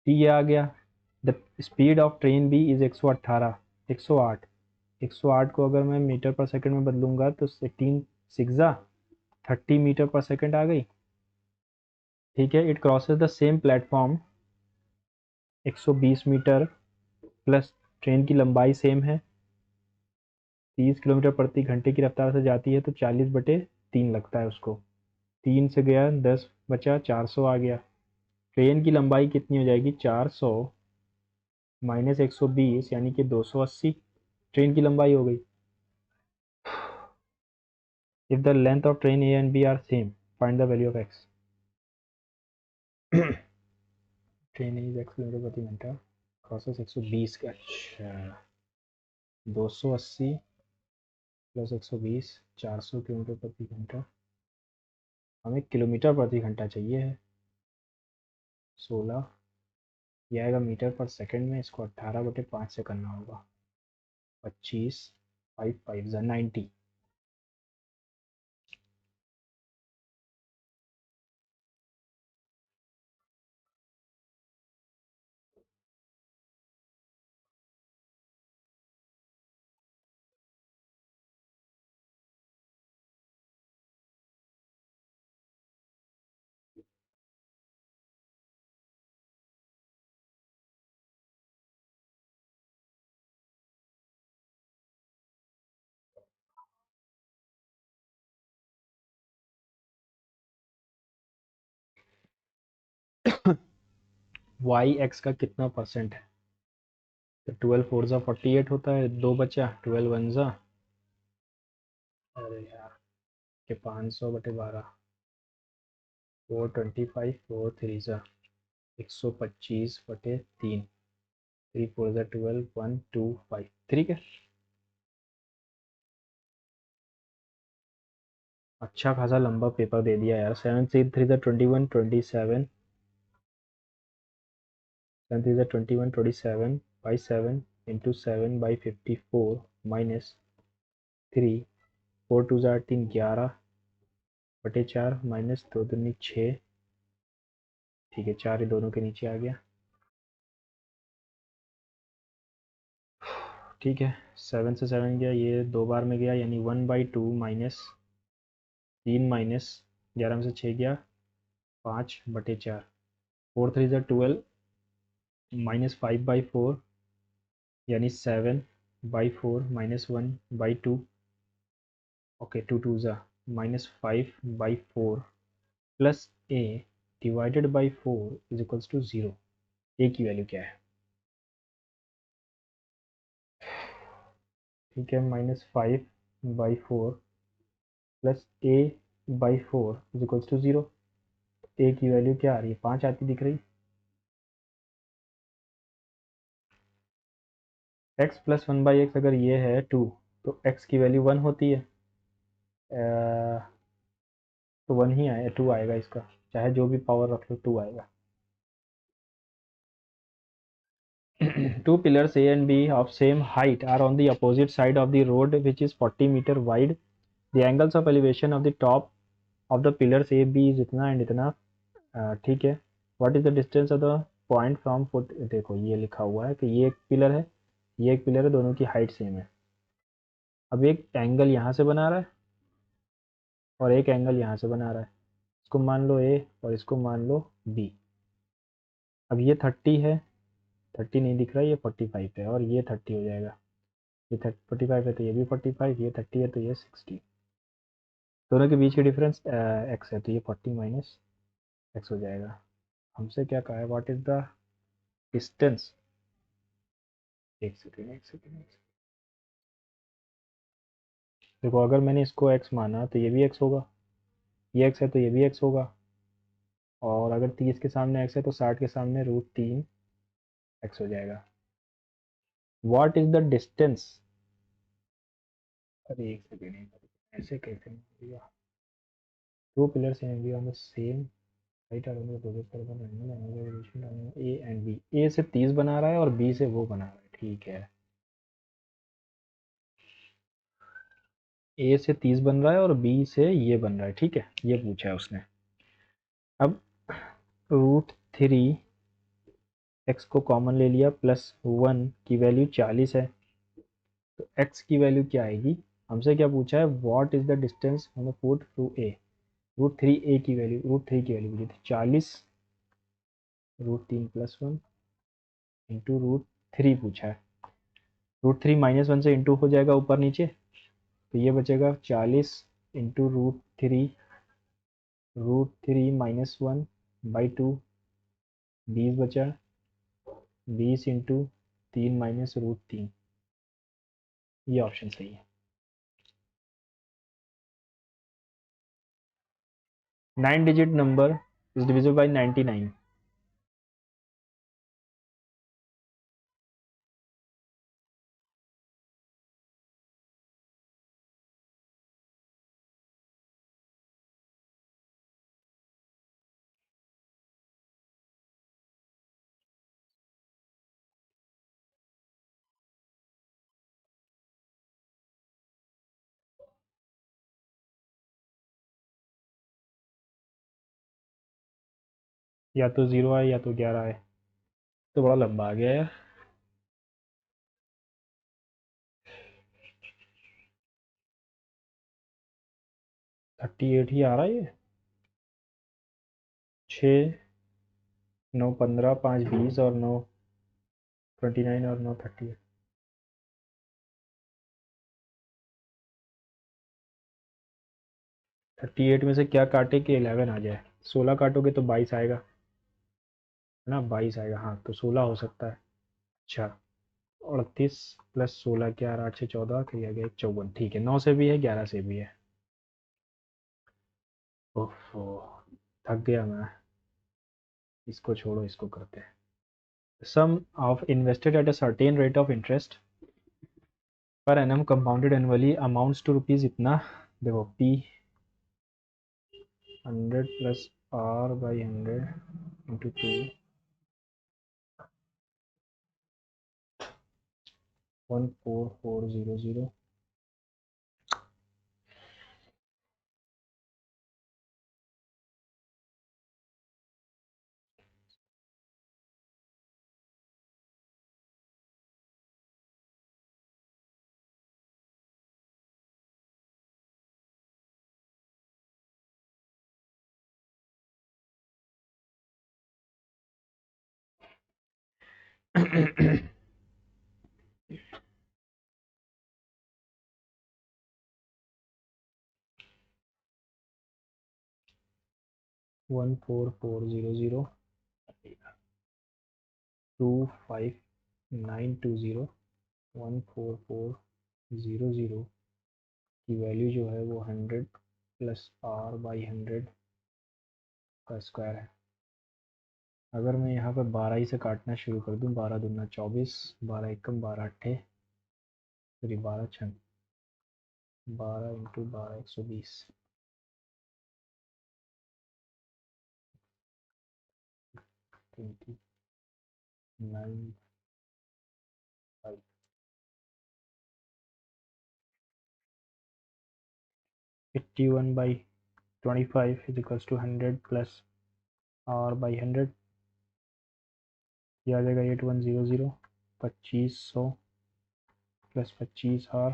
टी ये आ गया। The speed of train B is 118, 108, 108 को अगर मैं मीटर पर सेकंड में बदलूंगा तो 18 सिक्सा 30 मीटर पर सेकंड आ गई। ठीक है, it crosses the same platform 120 metre plus train की लंबाई सेम है, 30 किलोमीटर प्रति घंटे की रफ्तार से जाती है, तो 40/3 लगता है उसको। 3 से गया 10 बचा, 400 आ गया। ट्रेन की लंबाई कितनी हो जाएगी, 400 माइनस 120 यानी कि 280 ट्रेन की लंबाई हो गई। If the length of train A and B are same find the value of X. Train is X kilometre प्रति घंटा, क्रॉसेस 120 का, अच्छा 280 प्लस 120 400 किलोमीटर प्रति घंटा, हमें किलोमीटर प्रति घंटा चाहिए है। 16 ये आएगा मीटर पर सेकंड में, इसको 18/5 से करना होगा। 25 5 5 90। वाई एक्स का कितना परसेंट है, तो 12 फोर ज़ा 48 होता है, 2 बचा, 12 वन ज़ा, अरे यार के 500/12, 425, 4 थ्री ज़ा 125/3, 3 फोर ज़ा 12, 125। ठीक है, अच्छा खासा लंबा पेपर दे दिया यार। 7 3 ज़ा 21, 27, 7 3 ज़ा 21, 27 बाई 7 इंटू 7/54 माइनस 3, 4 2 ज़ा 18, 11/4 माइनस 2 दूनी 6। ठीक है, 4 ही दोनों के नीचे आ गया। ठीक है, 7 से 7 गया, ये 2 बार में गया, यानी 1/2 माइनस 3 माइनस 11 में से 6 गया, 5/4, 4 3 ज़ा 12 माइनस 5/4 यानी 7/4 माइनस 1/2। ओके, 2 2 ज़ा minus 5/4 plus A divided by 4 is equals to 0। A की वैल्यू क्या है, ठीक है, -5/4 plus a/4 is equals to 0। A की वैल्यू क्या आ रही है, 5 आती दिख रही। x प्लस 1/x अगर ये है 2, तो x की वैल्यू 1 होती है, तो 1 ही आएगा, 2 आएगा इसका, चाहे जो भी पावर रख लो 2 आएगा। Two pillars A and B of same height are on the opposite side of the road which is 40 meter wide. The angles of elevation of the top of the pillars A B is इतना and इतना। ठीक है, what is the distance of the point from foot। देखो ये लिखा हुआ है कि ये एक पिलर है, ये एक पिलर है, दोनों की हाइट सेम है। अब एक एंगल यहाँ से बना रहा है और एक एंगल यहाँ से बना रहा है, इसको मान लो A और इसको मान लो B। अब ये 30 है, 30 नहीं दिख रहा है, ये 45 है और ये 30 हो जाएगा। ये 45 है तो ये भी 45, ये 30 है तो ये 60। दोनों के बीच के डिफरेंस एक्स है, तो ये 40 माइनस एक्स हो जाएगा। हमसे क्या कहा है, व्हाट इज द डिस्टेंस। एक सेकेंड, एक सेकेंड, देखो अगर मैंने इसको x माना तो ये भी x होगा, ये x है तो ये भी x होगा, और अगर 30 के सामने x है तो 60 के सामने √3 x हो जाएगा। व्हाट इज द डिस्टेंस, अरे एक सेकेंड, ऐसे कैसे होगा? Two pillars and B on the same height are on the opposite side of angle, angle relation A and B. A से 30 बना रहा है और बी से वो बना रहा है, ठीक है। ए से 30 बन रहा है और बी से ये बन रहा है, ठीक है, ये पूछा है उसने। अब √3 x को कॉमन ले लिया, +1 की वैल्यू 40 है, तो x की वैल्यू क्या आएगी? हमसे क्या पूछा है, व्हाट इज द डिस्टेंस, हमें पुट टू ए, √3 ए की वैल्यू, √3 की वैल्यू पूछी थी 40, √3 +1 इंटू √3 पूछा है। √3 -1 से इंटू हो जाएगा ऊपर नीचे, तो ये बचेगा 40 इंटू √3 -1/2, 20 बचा, 20 इंटू 3 माइनस √3, ये ऑप्शन सही है। 9 digit number is divisible by 99। या तो 0 है या तो 11 है, तो बड़ा लंबा आ गया यार। 38 ही आ रहा है ये, 6 9 15 5 20 और 9 29 और 9 30। 38 में से क्या काटे कि 11 आ जाए? 16 काटोगे तो 22 आएगा, है ना, 22 आएगा, हाँ तो 16 हो सकता है। अच्छा, 38 + 16 11 8 से 14 तो आ गया 54, ठीक है, 9 से भी है 11 से भी है। ओफो, थक गया मैं, इसको छोड़ो, इसको करते हैं। Sum of invested at a certain rate of interest per annum compounded annually amounts to rupees इतना। देखो P 100 + R/100 इंटू 2 14400। 14400 25920 14400 की वैल्यू जो है वो 100 + R/100 का स्क्वायर है। अगर मैं यहाँ पे 12 ही से काटना शुरू कर दूँ, 12 दूना 24, 12 एकम 12 अट्ठे, फिर 12 छन 12 into 12 120, 29 5 81/25 is equals to 100 + R/100, ये आ जाएगा 8100, 2500 + 25R,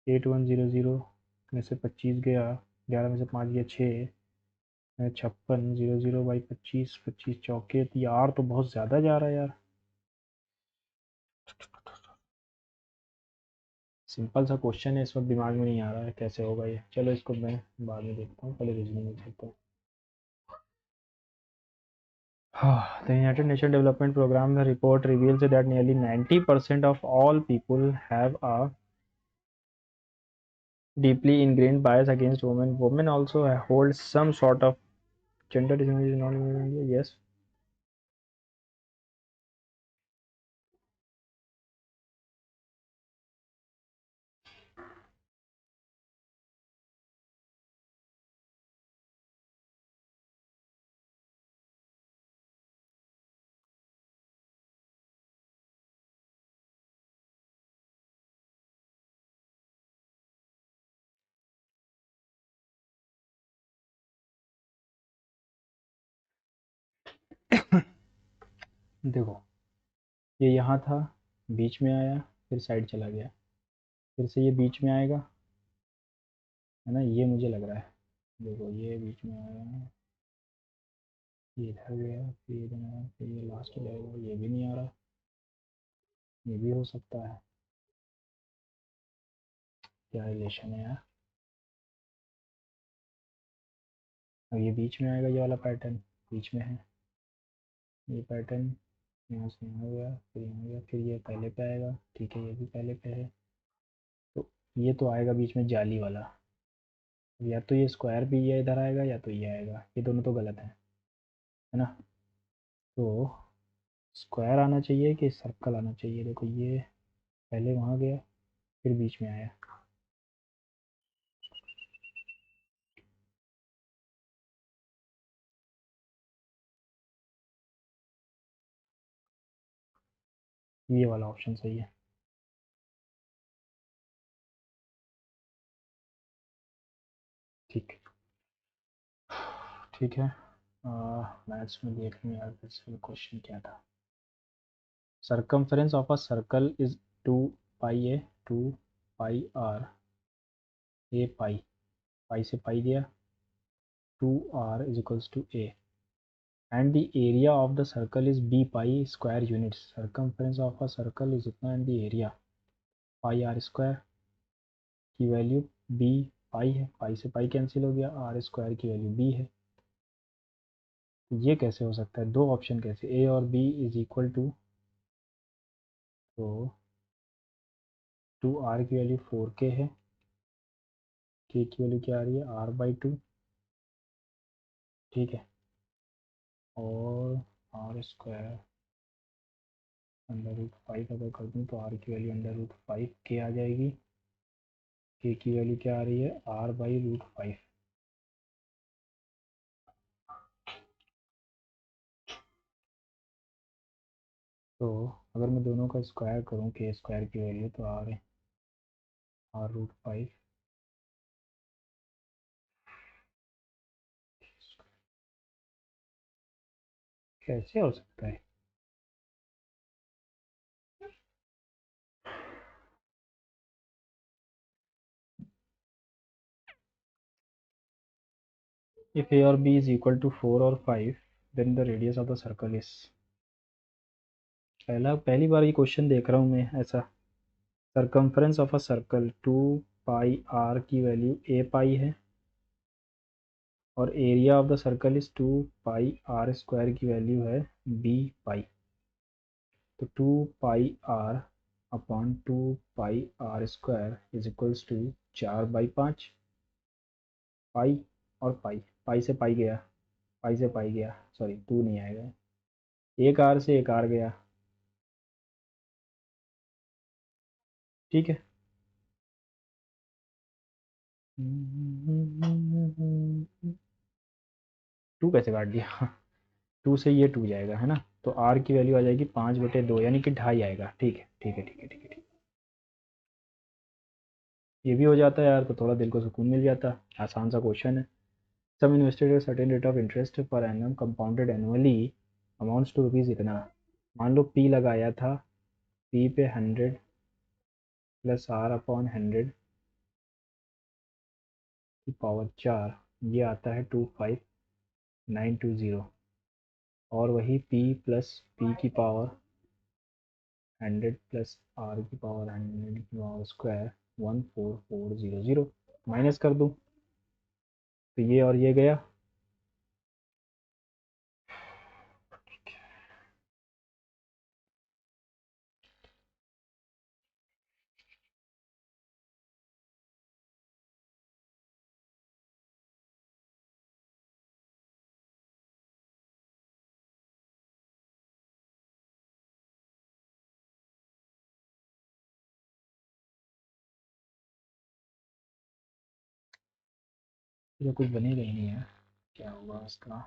8100 में से 25 गया, 11 में से 5 गया 6, 5600/25, 25 चौके, तो यार तो बहुत ज़्यादा जा रहा है यार। सिंपल सा क्वेश्चन है, इस वक्त दिमाग में नहीं आ रहा है कैसे होगा ये, चलो इसको मैं बाद में देखता हूँ, पहले रीजनिंग में चलता हूँ। The United Nations Development Program report reveals that nearly 90% of all people have a deeply ingrained bias against women. Women also hold some sort of gender discrimination. Not yes. देखो, ये यहाँ था, बीच में आया, फिर साइड चला गया, फिर से ये बीच में आएगा, है ना, ये मुझे लग रहा है। देखो, ये बीच में आया, ये इधर गया, फिर ये इधर आया, फिर ये लास्ट जाएगा, ये भी नहीं आ रहा, ये भी हो सकता है। क्या रिलेशन है यार? अब ये बीच में आएगा, ये वाला पैटर्न बीच में है, ये पैटर्न यहाँ से यहाँ गया, फिर यहाँ गया, फिर ये पहले पे आएगा, ठीक है, ये भी पहले पे है, तो ये तो आएगा बीच में जाली वाला। या तो ये स्क्वायर भी ये इधर आएगा, या तो ये आएगा, ये दोनों तो गलत है ना। तो स्क्वायर आना चाहिए कि सर्कल आना चाहिए? देखो, ये पहले वहाँ गया, फिर बीच में आया, ये वाला ऑप्शन सही है। ठीक, ठीक है। मैथ्स में देख लें यार, क्वेश्चन क्या था। circumference of a circle is 2 pi a 2 pi r a pi, pi से पाई गया, 2r is equals to a, and the area of the circle is b pi square units. Circumference of a circle is इतना and the area pi r square की value b पाई है, पाई से pi cancel हो गया, are square की value b है। तो ये कैसे हो सकता है? दो ऑप्शन कैसे, a और b इज इक्वल टू, तो 2r की वैल्यू 4k है, k की वैल्यू क्या आ रही है, r/2, ठीक है, और आर स्क्वायर अंडर रूट 5 अगर कर दूँ तो आर की वैल्यू अंडर रूट 5 के आ जाएगी, के की वैल्यू क्या आ रही है, r/√5। तो अगर मैं दोनों का स्क्वायर करूँ, के स्क्वायर की वैल्यू, तो r√5 कैसे हो सकता है? If a or b is equal to 4 or 5, then the radius of the circle is, पहली बार ये क्वेश्चन देख रहा हूँ मैं ऐसा। Circumference of a circle 2 pi r की वैल्यू a पाई है, और area of the circle is 2 pi r square की वैल्यू है b पाई। तो 2 pi r upon 2 pi r square is equals to 4/5, pi और पाई, पाई से पाई गया, पाई से पाई गया, सॉरी 2 नहीं आएगा, एक आर से एक आर गया, ठीक है। 2 कैसे काट दिया? 2 से ये 2 जाएगा, है ना, तो आर की वैल्यू आ जाएगी 5/2, यानी कि 2.5 आएगा, ठीक है, ठीक है, ठीक है, ठीक है, ठीक। ये भी हो जाता है यार, तो थोड़ा दिल को सुकून मिल जाता। आसान सा क्वेश्चन है। Sum invested certain rate of interest per annum compounded annually amounts to rupees इतना। मान लो पी लगाया था, पी पे 100 प्लस आर अपॉन 100 की पावर 4, ये आता है 25920, और वही p प्लस पी की पावर 100 प्लस आर की पावर 100 की पावर स्क्वायर 14400, माइनस कर दूँ तो ये और ये गया, जो कुछ बनेगा ही नहीं है, क्या होगा उसका।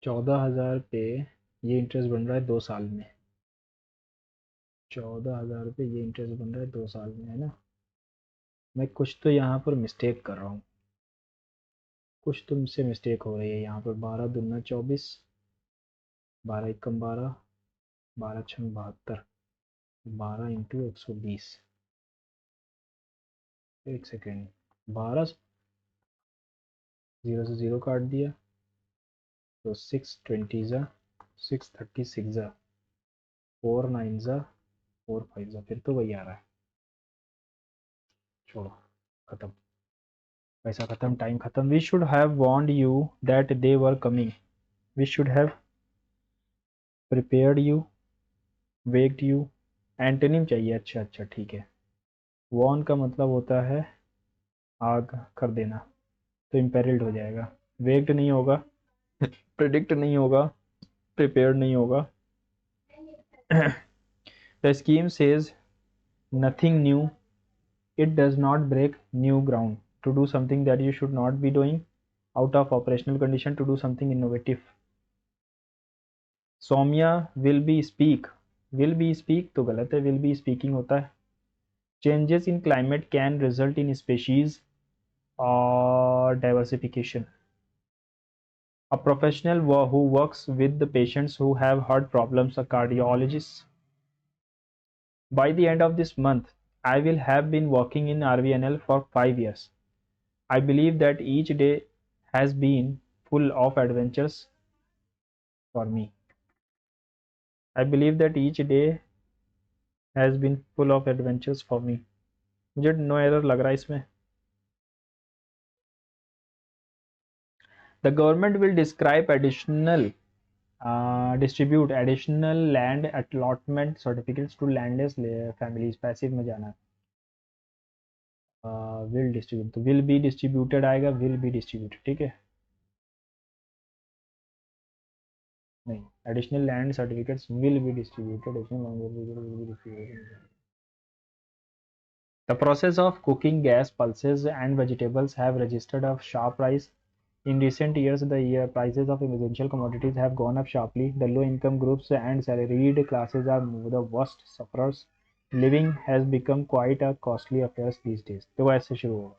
14,000 पे ये इंटरेस्ट बन रहा है 2 साल में। 14,000 रुपये ये इंटरेस्ट बन रहा है 2 साल में, है ना। मैं कुछ तो यहाँ पर मिस्टेक कर रहा हूँ, कुछ तो मुझसे मिस्टेक हो रही है यहाँ पर। 12 दूना 24, 12 एकम 12, 12 छंग 72, 12 × 120। एक सेकेंड, 12 जीरो से जीरो काट दिया तो 6 20 ज़ा, 6 36 ज़ा, 4 9 ज़ा, 4 5 ज़ा, फिर तो वही आ रहा है। छोड़ो, खत्म, पैसा खत्म, टाइम खत्म। We should have warned you that they were coming, we should have prepared you, waked you. Antonym चाहिए, अच्छा अच्छा ठीक है। वॉर्न का मतलब होता है आग कर देना, तो इम्पेरिल्ड हो जाएगा। वेक्ड नहीं होगा, प्रिडिक्ट नहीं होगा, प्रिपेयर्ड नहीं होगा। The scheme says nothing new, it does not break new ground to do something that you should not be doing, out of operational condition to do something innovative. Soumya will be speak, will be speak तो गलत है, will be speaking होता है। changes in climate can result in species or diversification. A professional who works with the patients who have heart problems, a cardiologist. By the end of this month, I will have been working in RVNL for 5 years. I believe that each day has been full of adventures for me. I believe that each day has been full of adventures for me. मुझे no error लग रहा है इसमें। The government will distribute additional land allotment certificates to landless families. Passive में जाना है। will distribute, तो will be distributed आएगा, will be distributed, ठीक है। नहीं, additional land certificates will be distributed, additional land will be distributed. The process of cooking gas, pulses and vegetables have registered a sharp rise. In recent years, the prices of essential commodities have gone up sharply. The low-income groups and salaried classes are the worst sufferers. Living has become quite a costly affair these days. तो ऐसे शुरू होगा।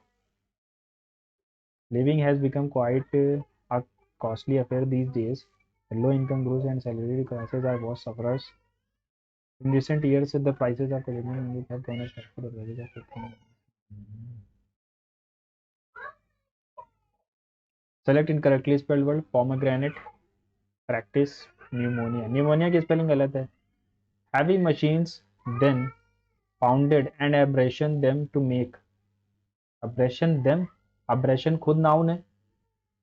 Living has become quite a costly affair these days. The low-income groups and salaried classes are worst sufferers. In recent years, the prices of essential have gone up sharply. The prices of Select incorrectly spelled word pomegranate. Practice pneumonia. Pneumonia की spelling गलत है। Heavy machines then pounded and abrasion them to make. Abrasion them, abrasion खुद noun है,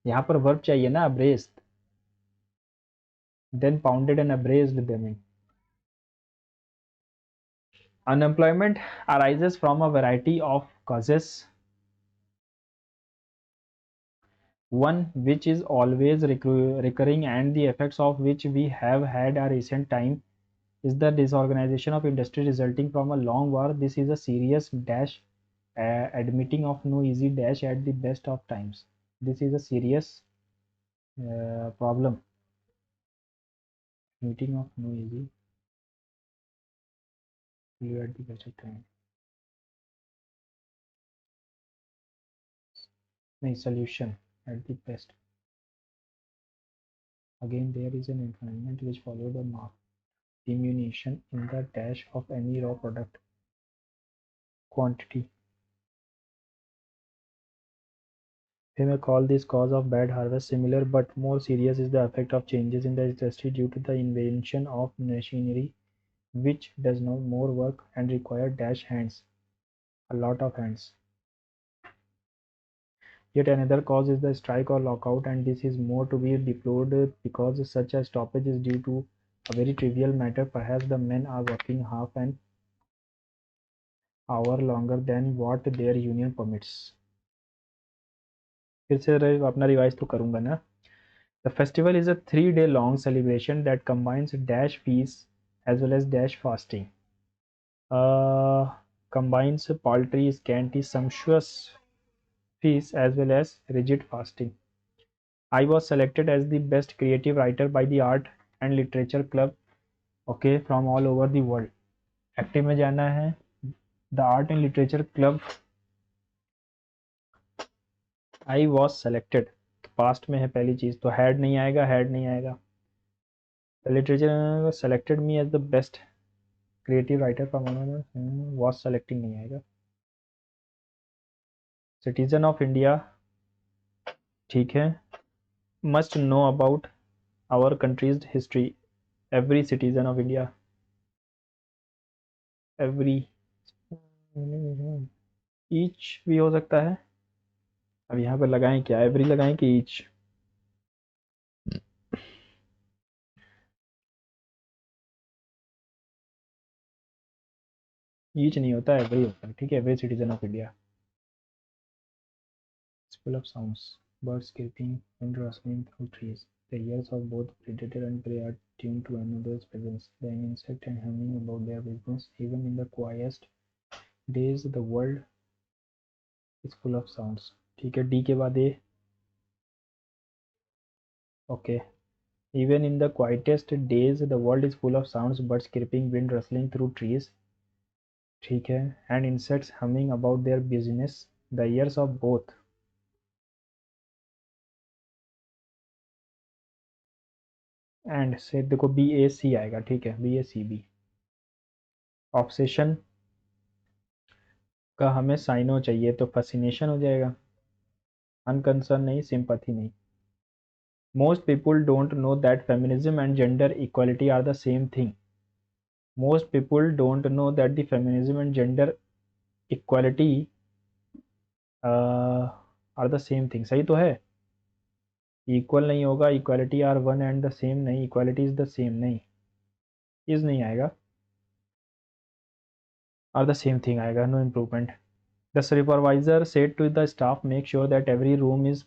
यहाँ पर verb चाहिए ना, abrased. Then pounded and abrased them in. Unemployment arises from a variety of causes. One which is always recurring and the effects of which we have had a recent time is the disorganization of industry resulting from a long war. This is a serious dash admitting of no easy dash at the best of times. This is a serious problem. Meeting of no easy you at the best of time. No solution at the best. Again, there is an environment which follow the mark diminution in the dash of any raw product quantity. We may call this cause of bad harvest similar, but more serious is the effect of changes in the industry due to the invention of machinery which does no more work and require dash hands, a lot of hands. Yet another cause is the strike or lockout, and this is more to be deplored because such a stoppage is due to a very trivial matter. Perhaps the men are working half an hour longer than what their union permits. फिर से अपना revise तो करूँगा ना. The festival is a 3-day long celebration that combines dash feast as well as dash fasting. Combines paltry, scanty, sumptuous feast as well as rigid fasting. I was selected as the best creative writer by the Art and Literature Club, okay, from all over the world. Active में जाना है. The Art and Literature Club. I was selected. Past में है पहली चीज, तो had नहीं आएगा, हैड नहीं आएगा. The literature selected me as the best creative writer from was selecting नहीं आएगा. Citizen of India, ठीक है. Must know about our country's history. Every citizen of India. Every. Each भी हो सकता है. अब यहाँ पर लगाएं क्या, एवरी लगाएं कि ईच. ईच नहीं होता, एवरी होता है. ठीक है, every citizen of India. Full of sounds, birds chirping, wind rustling through trees. The ears of both predator and prey are tuned to another's presence. The insect and humming about their business. Even in the quietest days, the world is full of sounds. ठीक है, D के बाद ए. Okay. Even in the quietest days, the world is full of sounds, birds chirping, wind rustling through trees. ठीक है, and insects humming about their business. The ears of both. And से देखो B ए सी आएगा. ठीक है, B ए C B. Obsession का हमें cyano चाहिए, तो फैसिनेशन हो जाएगा. अनकंसर्न नहीं, सिंपैथी नहीं. Most people don't know that feminism and gender equality are the same thing. Most people don't know that the feminism and gender equality are the same thing. सही तो है. Equal नहीं होगा, equality are one and the same नहीं, equality is the same नहीं, is नहीं आएगा, are the same thing आएगा. No improvement. The supervisor said to the staff, make sure that every room is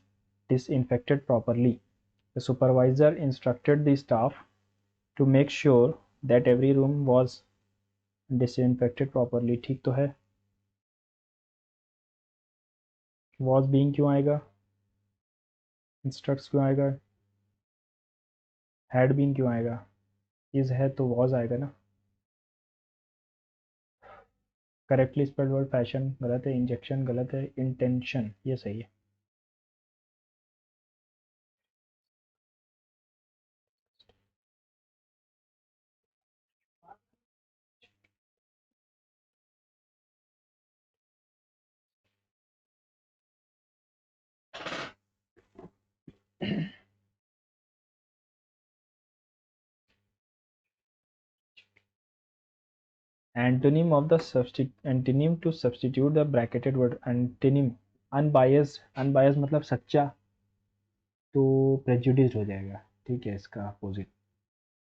disinfected properly. The supervisor instructed the staff to make sure that every room was disinfected properly. ठीक तो है. was being क्यों आएगा, instructs क्यों आएगा, had been क्यों आएगा, is है तो was आएगा ना. करेक्टली स्पेल्ड वर्ड फैशन गलत है, इंजेक्शन गलत है, इंटेंशन ये सही है. Antonym to substitute the bracketed word. Antonym unbiased. Unbiased मतलब सच्चा, तो प्रेजुडिस्ड हो जाएगा. ठीक है, इसका opposite.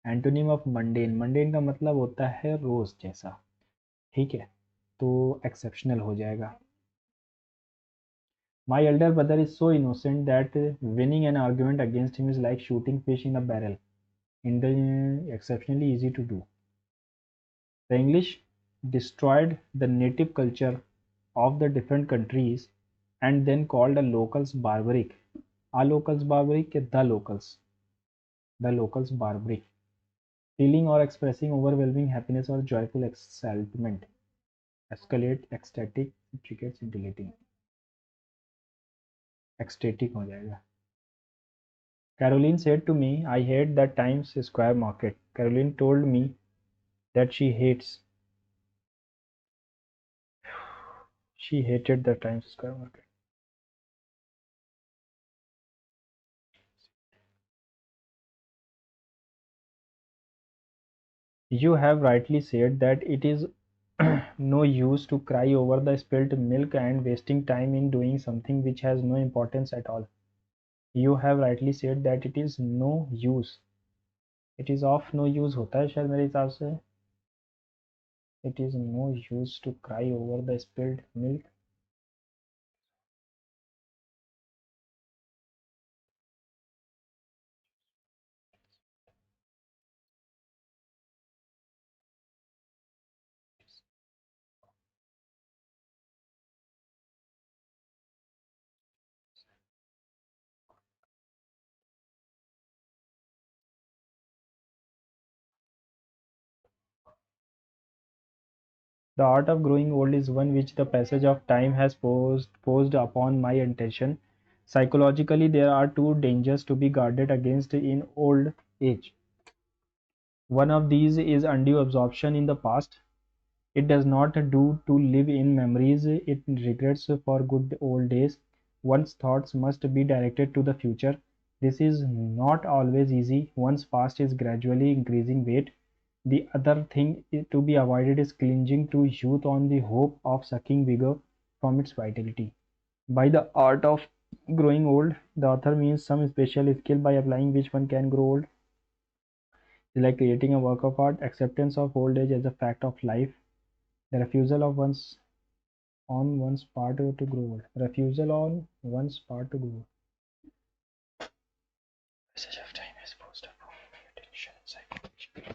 Antonym of mundane. Mundane का मतलब होता है रोज जैसा. ठीक है, तो एक्सेप्शनल हो जाएगा. My elder brother is so innocent that winning an argument against him is like shooting fish in a barrel. In the exceptionally easy to do. The English destroyed the native culture of the different countries and then called the locals barbaric. Are locals barbaric? The locals. The locals barbaric. Feeling or expressing overwhelming happiness or joyful excitement. Escalate, ecstatic, triggers, scintillating. Ecstatic हो जाएगा. Caroline said to me, I hate the Times Square market. Caroline told me that she hated the Times Square market. You have rightly said that it is no use to cry over the spilt milk and wasting time in doing something which has no importance at all. You have rightly said that it is no use. It is of no use होता है शायद मेरे हिसाब से. It is no use to cry over the spilled milk. The art of growing old is one which the passage of time has posed upon my attention. Psychologically, there are two dangers to be guarded against in old age. One of these is undue absorption in the past. It does not do to live in memories, it regrets for good old days. One's thoughts must be directed to the future. This is not always easy. One's past is gradually increasing weight. The other thing to be avoided is clinging to youth on the hope of sucking vigor from its vitality. By the art of growing old, the author means some special skill by applying which one can grow old. It's like creating a work of art, acceptance of old age as a fact of life, the refusal of one's part to grow old. Refusal on one's part to grow. Passage of time has posed upon my attention psychologically.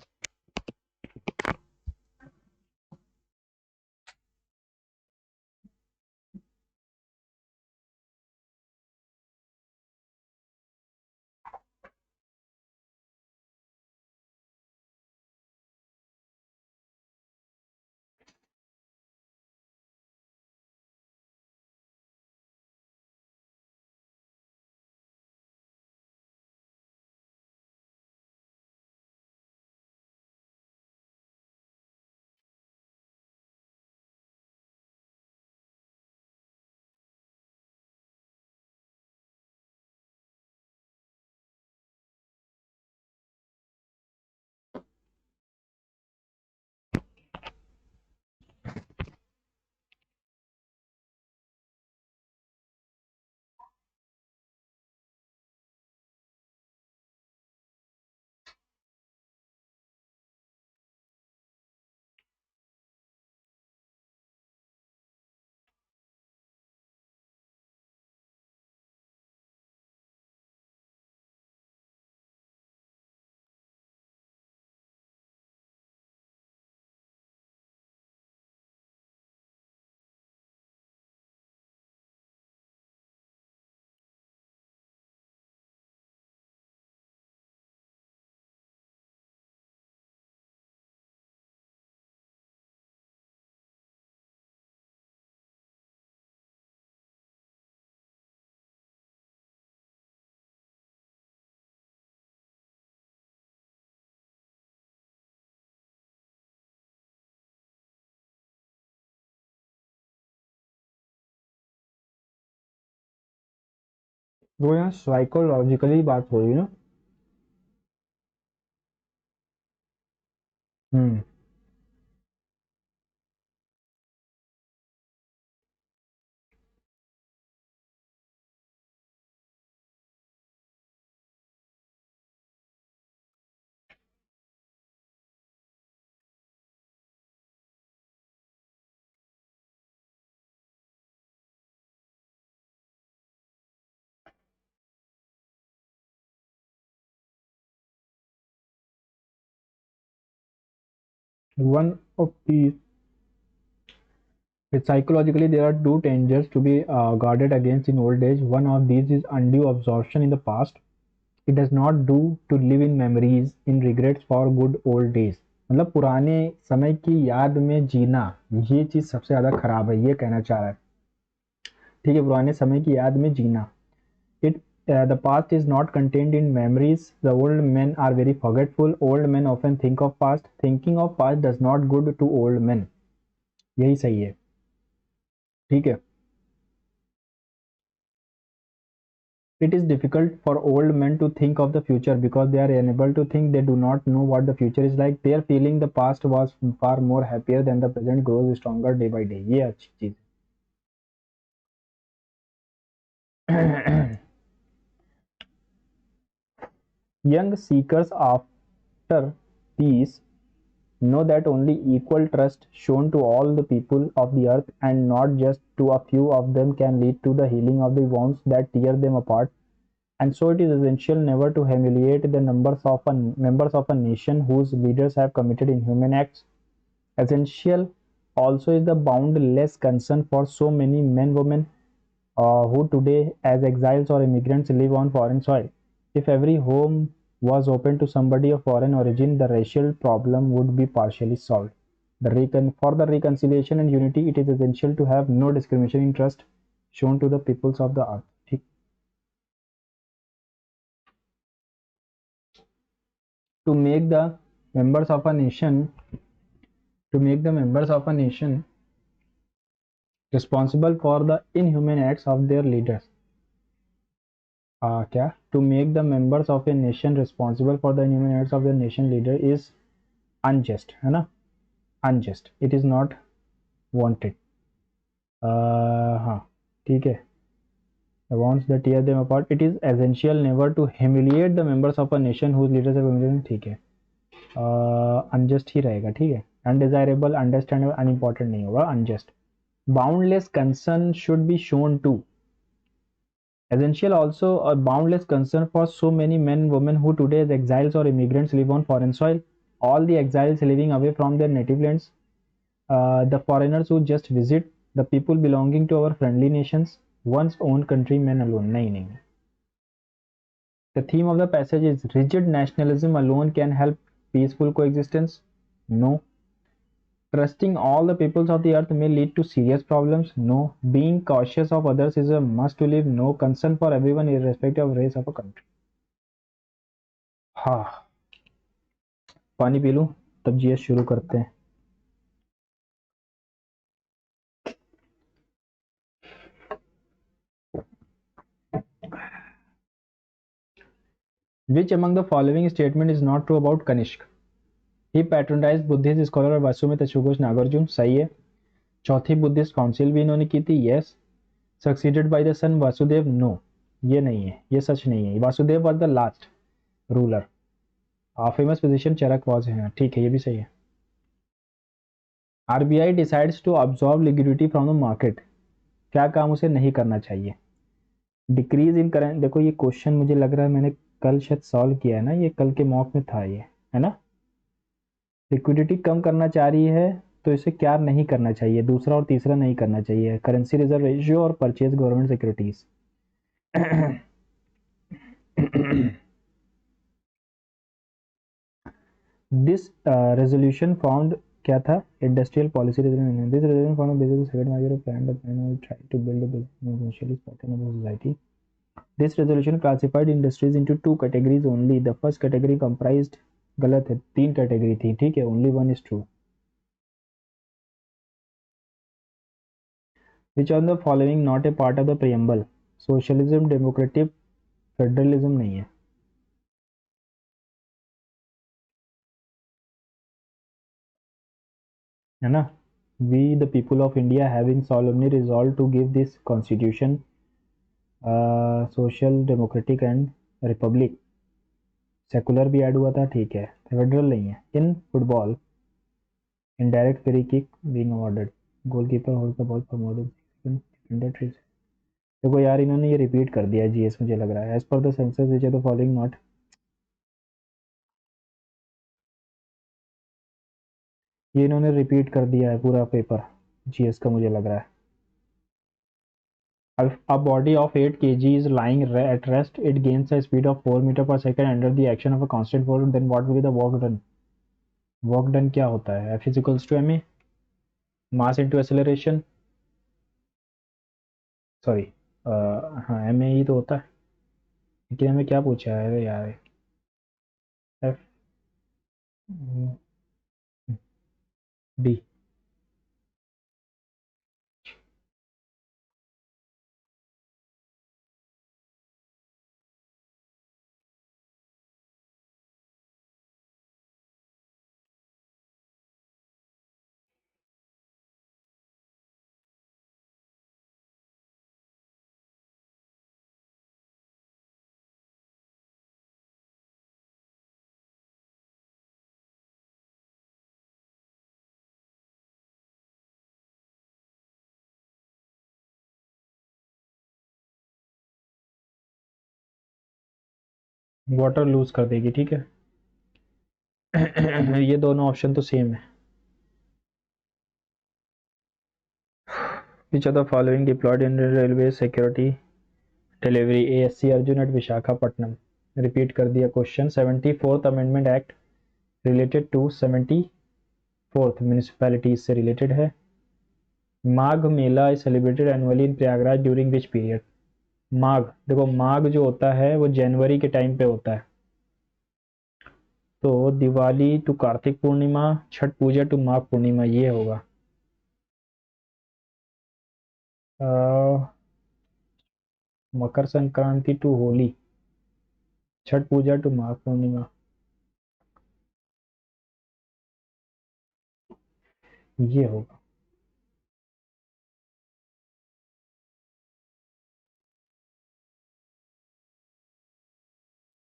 वो यहाँ psychologically बात हो रही है ना. हम्म. One of these, psychologically, there are two dangers to be guarded against in old age. One of these is undue absorption in the past. It does not do to live in memories in regrets for good old days. मतलब पुराने समय की याद में जीना, ये चीज सबसे ज्यादा खराब है, ये कहना चाह रहा है. ठीक है, पुराने समय की याद में जीना. It the past is not contained in memories. The old men are very forgetful. Old men often think of past. Thinking of past does not good to old men. यही सही है. ठीक है. It is difficult for old men to think of the future because they are unable to think. They do not know what the future is like. They are feeling the past was far more happier than the present grows stronger day by day. ये अच्छी चीज है. Young seekers after peace know that only equal trust shown to all the people of the earth and not just to a few of them can lead to the healing of the wounds that tear them apart. And so it is essential never to humiliate the members of a nation whose leaders have committed inhuman acts. Essential also is the boundless concern for so many men, women who today, as exiles or immigrants, live on foreign soil. If every home was open to somebody of foreign origin, the racial problem would be partially solved. For the reconciliation and unity, it is essential to have no discrimination in trust shown to the peoples of the earth. ठीक? To make the members of a nation, to make the members of a nation responsible for the inhuman acts of their leaders. क्या to make the members of a nation responsible for the inhuman acts of their nation leader is unjust, है ना, unjust, it is not wanted. हाँ ठीक है, the wants that tear them apart, it is essential never to humiliate the members of a nation whose leaders have committed, ठीक है, unjust ही रहेगा, ठीक है, undesirable, understandable, unimportant नहीं होगा, unjust. Boundless concern should be shown to. Essential also a boundless concern for so many men and women who today as exiles or immigrants live on foreign soil. All the exiles living away from their native lands, the foreigners who just visit, the people belonging to our friendly nations, one's own countrymen alone. nahi nahi The theme of the passage is rigid nationalism alone can help peaceful coexistence. No. Trusting all the peoples of the earth may lead to serious problems. No. Being cautious of others is a must to live. No. Concern for everyone irrespective of race of a country. हाँ, पानी P लूं तब GS शुरू करते हैं. Which among the following statement is not true about Kanishk? He patronized Buddhist scholar Vasumit Achughosh Nagarjun. सही है. चौथी बुद्धिस्ट काउंसिल भी इन्होंने की थी. Yes. Succeeded by the son Vasudeva. No, ये नहीं है, ये सच नहीं है. Vasudeva was the last ruler. Famous physician Charaka was है. ठीक है, ये भी सही है. RBI decides to absorb liquidity from the market. क्या काम उसे नहीं करना चाहिए? Decrease in current. देखो ये क्वेश्चन मुझे लग रहा है मैंने कल शायद सॉल्व किया है ना, ये कल के मॉक में था, ये है ना. लिक्विडिटी कम करना चाह रही है तो इसे क्या नहीं करना चाहिए? दूसरा और तीसरा नहीं करना चाहिए. करेंसी रिजर्व रेशियो और purchase government securities. This resolution found क्या था? Industrial policy resolution. This resolution found basis second major plan the plan try to build a business socially sustainable society. This resolution classified industries into two categories only. The first category comprised. गलत है, तीन category थी. ठीक है, only one is true. Which of the following not a part of the preamble? Socialism, democratic, federalism नहीं है ना. We the people of India having solemnly resolved to give this constitution social democratic and republic. Secular भी add हुआ था. ठीक है, federal नहीं है. In football indirect free kick being awarded. Goalkeeper holds the ball for more than 6 seconds. Defender trees. देखो यार, इन्होंने ये रिपीट कर दिया जीएस, मुझे लग रहा है. As per the census which are the following not. ये इन्होंने रिपीट कर दिया है पूरा पेपर जीएस का, मुझे लग रहा है. A body of 8 kg is lying at rest. It gains a speed of 4 meter per second under the action of a constant force. Then what will be the work done? Work done क्या होता है? F is equals to ma, mass into acceleration. Sorry, हाँ ma ही तो होता है. लेकिन हमें क्या पूछा है यार? F D. वाटर लूज कर देगी, ठीक है। ये दोनों ऑप्शन तो सेम है। Which are the following deployed in railway security delivery, ASC Arjun at Visakhapatnam. Repeat कर दिया question. 74th amendment act related to 74th municipalities से रिलेटेड है। Magh Mela is celebrated annually in Prayagraj during which period. Magh, देखो माघ जो होता है वो जनवरी के टाइम पे होता है, तो दिवाली टू कार्तिक पूर्णिमा, छठ पूजा टू माघ पूर्णिमा, ये होगा। मकर संक्रांति टू होली, छठ पूजा टू माघ पूर्णिमा, ये होगा।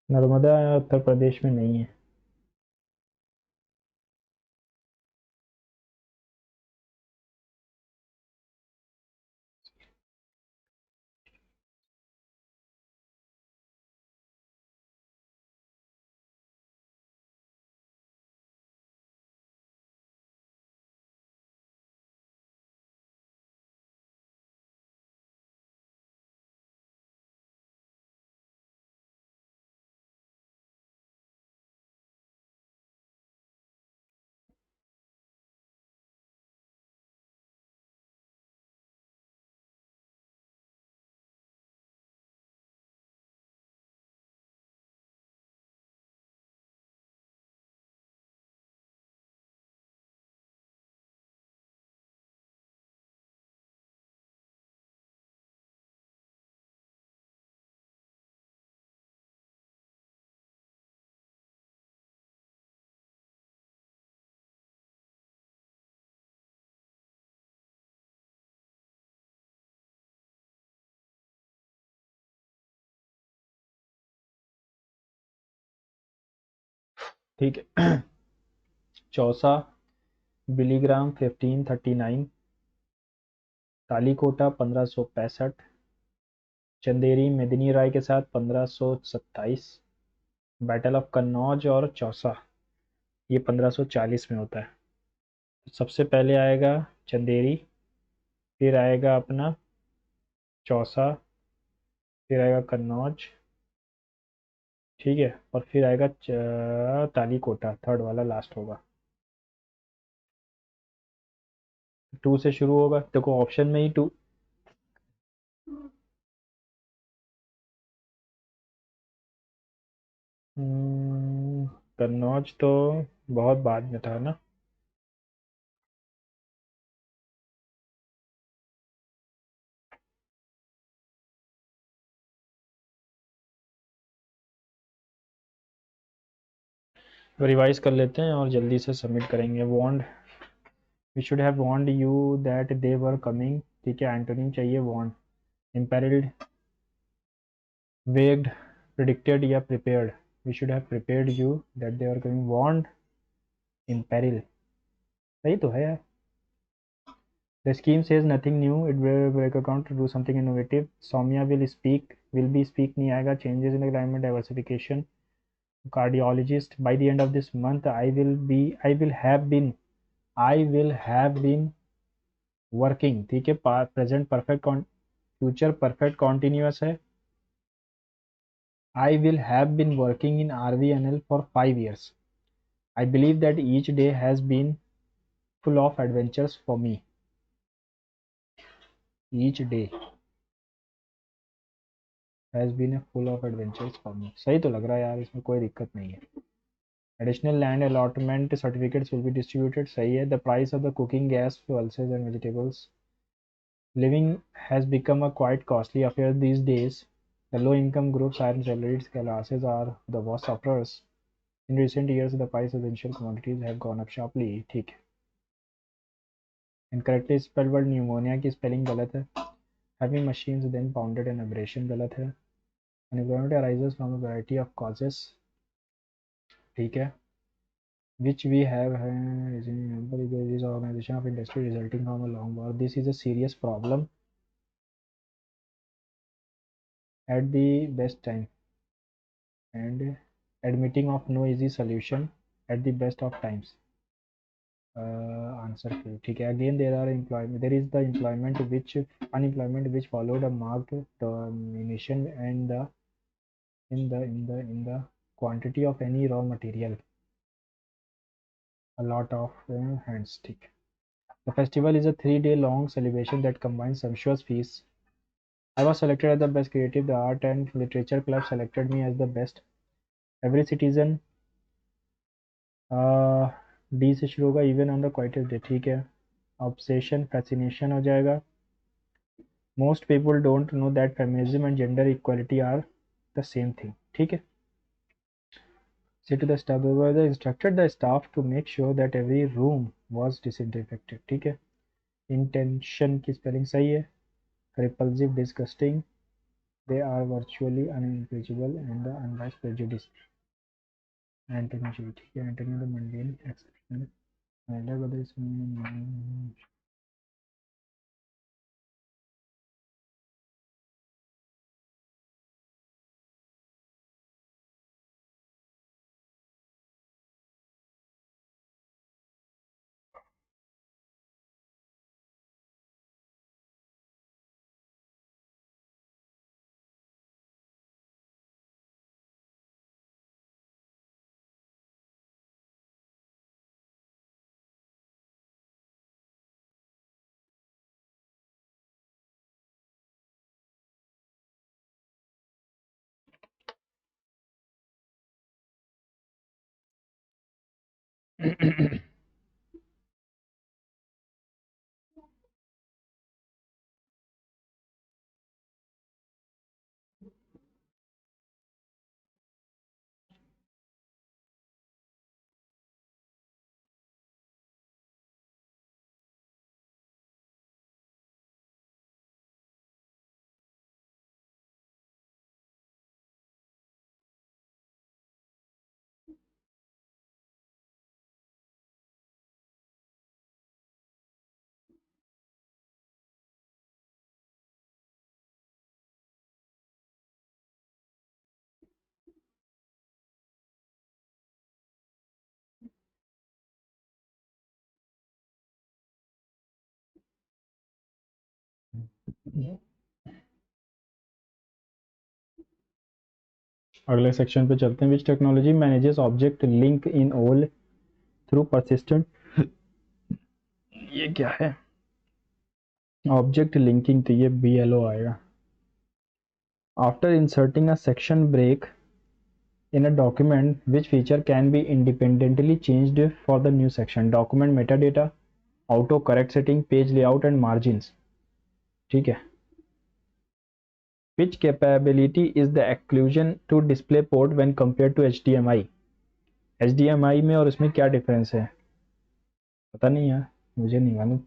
नर्मदा उत्तर प्रदेश में नहीं है। ठीक है। चौसा बिलीग्राम 1539, तालीकोटा 1565, चंदेरी मेदिनी राय के साथ 1527, बैटल ऑफ कन्नौज और चौसा ये 1540 में होता है। सबसे पहले आएगा चंदेरी, फिर आएगा अपना चौसा, फिर आएगा कन्नौज, ठीक है, और फिर आएगा तालीकोटा, थर्ड वाला लास्ट होगा। 2 से शुरू होगा, देखो ऑप्शन में ही 2। कन्नौज तो बहुत बाद में था ना। रिवाइज कर लेते हैं और जल्दी से सबमिट करेंगे। Warned, we should have warned you that they were coming, ठीक है, एंटोनिम चाहिए वॉन्ड। इम्पेरिल्ड, वेग्ड, प्रिडिक्टेड या prepared, we should have prepared you that they are coming, warned, imperil, सही तो है यार। The scheme says nothing new. It will break account to do something innovative. Soumya will speak. Will be speak नहीं आएगा. Changes in the climate diversification. Cardiologist. By the end of this month, I will be. I will have been. I will have been working. ठीक है. Present perfect. Future perfect continuous है. I will have been working in RVNL for 5 years. I believe that each day has been full of adventures for me. Each day has been a full of adventures for me. सही तो लग रहा है यार, इसमें कोई दिक्कत नहीं है। Additional land allotment certificates will be distributed, सही है। The price of the cooking gas, pulses and vegetables. Living has become a quite costly affair these days. The low income groups and salaried classes are the worst sufferers. In recent years, the price of essential commodities have gone up sharply. ठीक है। Incorrectly spelled word pneumonia की spelling गलत है। Having machines then pounded and abrasion गलत है। Unemployment arises from a variety of causes, ठीक है, which we have is in organization of industry resulting from a long war. This is a serious problem at the best time. and admitting of no easy solution at the best of times. Answer Q. ठीक है. Again there is the unemployment which followed a marked diminution and in the quantity of any raw material. A lot of hand stick. The festival is a 3-day long celebration that combines sumptuous feasts. I was selected as the best creative. The art and literature club selected me as the best. Every citizen D से शुरू होगा. Even on the quietest day. ठीक है. Obsession fascination हो जाएगा. Most people don't know that feminism and gender equality are the same thing. ठीक है. Say to the staff, they instructed the staff to make sure that every room was disinfected. ठीक है. Intention की spelling सही है. Repulsive, disgusting. They are virtually unimpeachable and the unbiased prejudice. Antonym ठीक है. Antonym the mundane, exceptional. Whether it's अगले section पे चलते हैं. Which technology manages object link in all through persistent. ये क्या है? Object linking. तो ये BLO आएगा. After inserting a section break in a document, which feature can be independently changed for the new section? Document metadata, auto correct setting, page layout and margins. ठीक है. Which capability is the exclusion to display port when compared to HDMI? HDMI में और इसमें क्या difference है? पता नहीं यार, मुझे नहीं मालूम.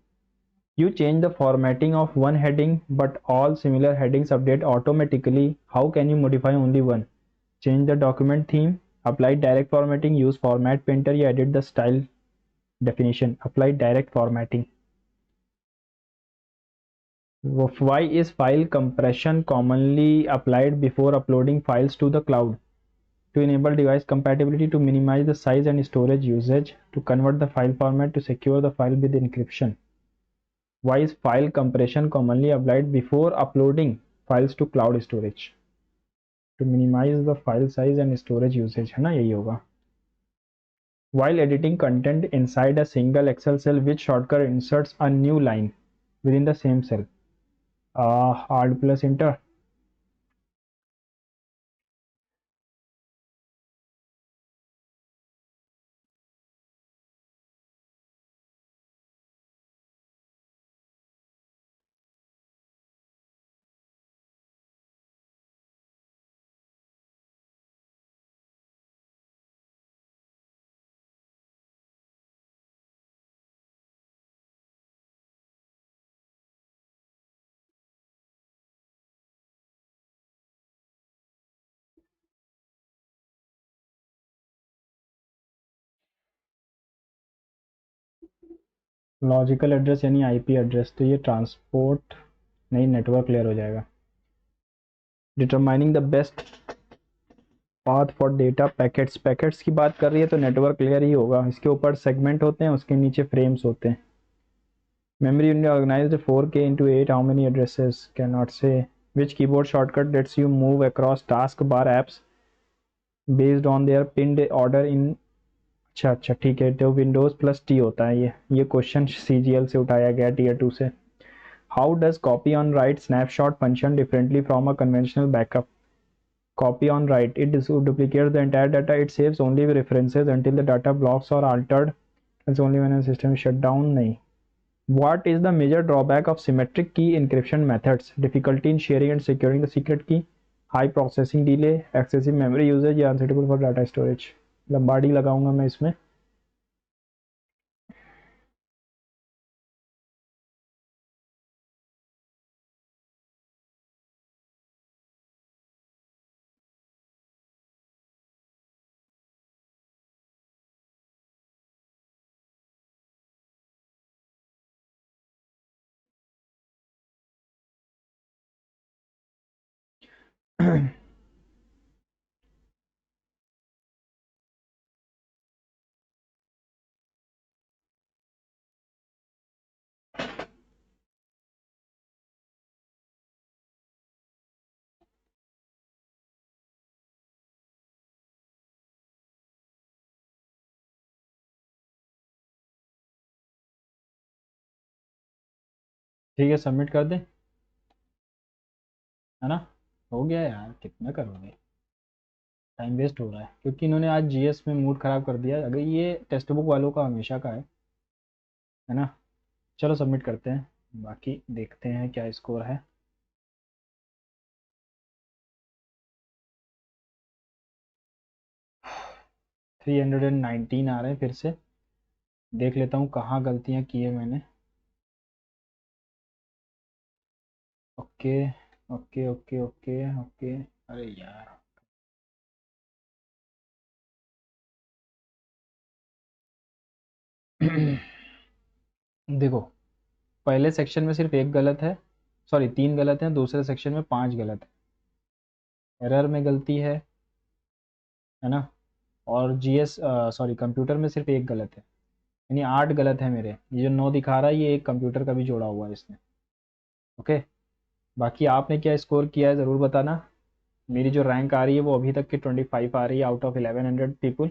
You change the formatting of one heading but all similar headings update automatically. How can you modify only one? Change the document theme, apply direct formatting, use format painter या edit the style definition. Apply direct formatting. Why is file compression commonly applied before uploading files to the cloud? To enable device compatibility, to minimize the size and storage usage, to convert the file format, to secure the file with encryption. Why is file compression commonly applied before uploading files to cloud storage? To minimize the file size and storage usage, है ना, यही होगा. While editing content inside a single Excel cell, which shortcut inserts a new line within the same cell? Alt plus enter. Logical address यानी IP address. तो ये transport नहीं, network layer हो जाएगा. Determining the best path for data packets, packets की बात कर रही है तो नेटवर्क लेयर ही होगा, इसके ऊपर सेगमेंट होते हैं, उसके नीचे फ्रेम्स होते हैं। Memory unit organized 4K into 8. How many addresses? Cannot say. Which keyboard shortcut lets you move across taskbar apps based on their pinned order in? अच्छा अच्छा ठीक है, तो विंडोज प्लस टी होता है ये क्वेश्चन CGL से उठाया गया टीयर 2 से। How does copy on right snapshot function differently from a conventional backup? Copy on write, it duplicates the entire data, it saves only references until the data blocks or altered. It's only when a system is shut down. नहीं। What is the major drawback of symmetric key encryption methods? Difficulty in sharing and securing the secret key, high processing delay, excessive memory usage या unsuitable for data storage? लंबाड़ी लगाऊंगा मैं इसमें। ठीक है, submit कर दे, है ना? हो गया यार, कितना करोगे, टाइम वेस्ट हो रहा है, क्योंकि इन्होंने आज जीएस में मूड ख़राब कर दिया। अगर ये टेक्स्ट बुक वालों का हमेशा का है ना? चलो सबमिट करते हैं, बाकी देखते हैं क्या स्कोर है। 319 आ रहे हैं, फिर से देख लेता हूँ कहाँ गलतियाँ की है मैंने। Okay okay okay okay okay, अरे यार देखो, पहले सेक्शन में सिर्फ एक गलत है, सॉरी 3 गलत हैं, दूसरे सेक्शन में 5 गलत है, एरर में गलती है ना? और जीएस सॉरी कंप्यूटर में सिर्फ एक गलत है, यानी 8 गलत है मेरे। ये जो 9 दिखा रहा है ये एक कंप्यूटर का भी जोड़ा हुआ है इसमें। ओके, बाकी आपने क्या स्कोर किया है ज़रूर बताना। मेरी जो रैंक आ रही है वो अभी तक की 25 आ रही है आउट ऑफ 1100 पीपल,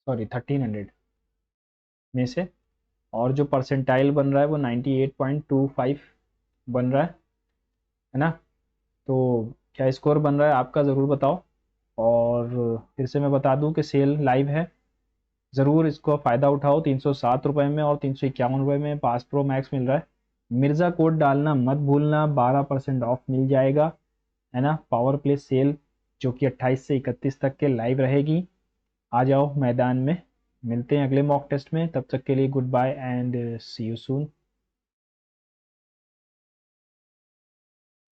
सॉरी 1300 में से। और जो परसेंटाइल बन रहा है वो 98.25 बन रहा है ना? तो क्या स्कोर बन रहा है आपका, ज़रूर बताओ। और फिर से मैं बता दूं कि सेल लाइव है, ज़रूर इसको फ़ायदा उठाओ। 307 रुपये में और 351 रुपये में पास प्रो मैक्स मिल रहा है। मिर्ज़ा कोड डालना मत भूलना, 12% ऑफ मिल जाएगा, है ना? पावर प्ले सेल जो कि 28 से 31 तक के लाइव रहेगी। आ जाओ मैदान में, मिलते हैं अगले मॉक टेस्ट में, तब तक के लिए goodbye and see you soon.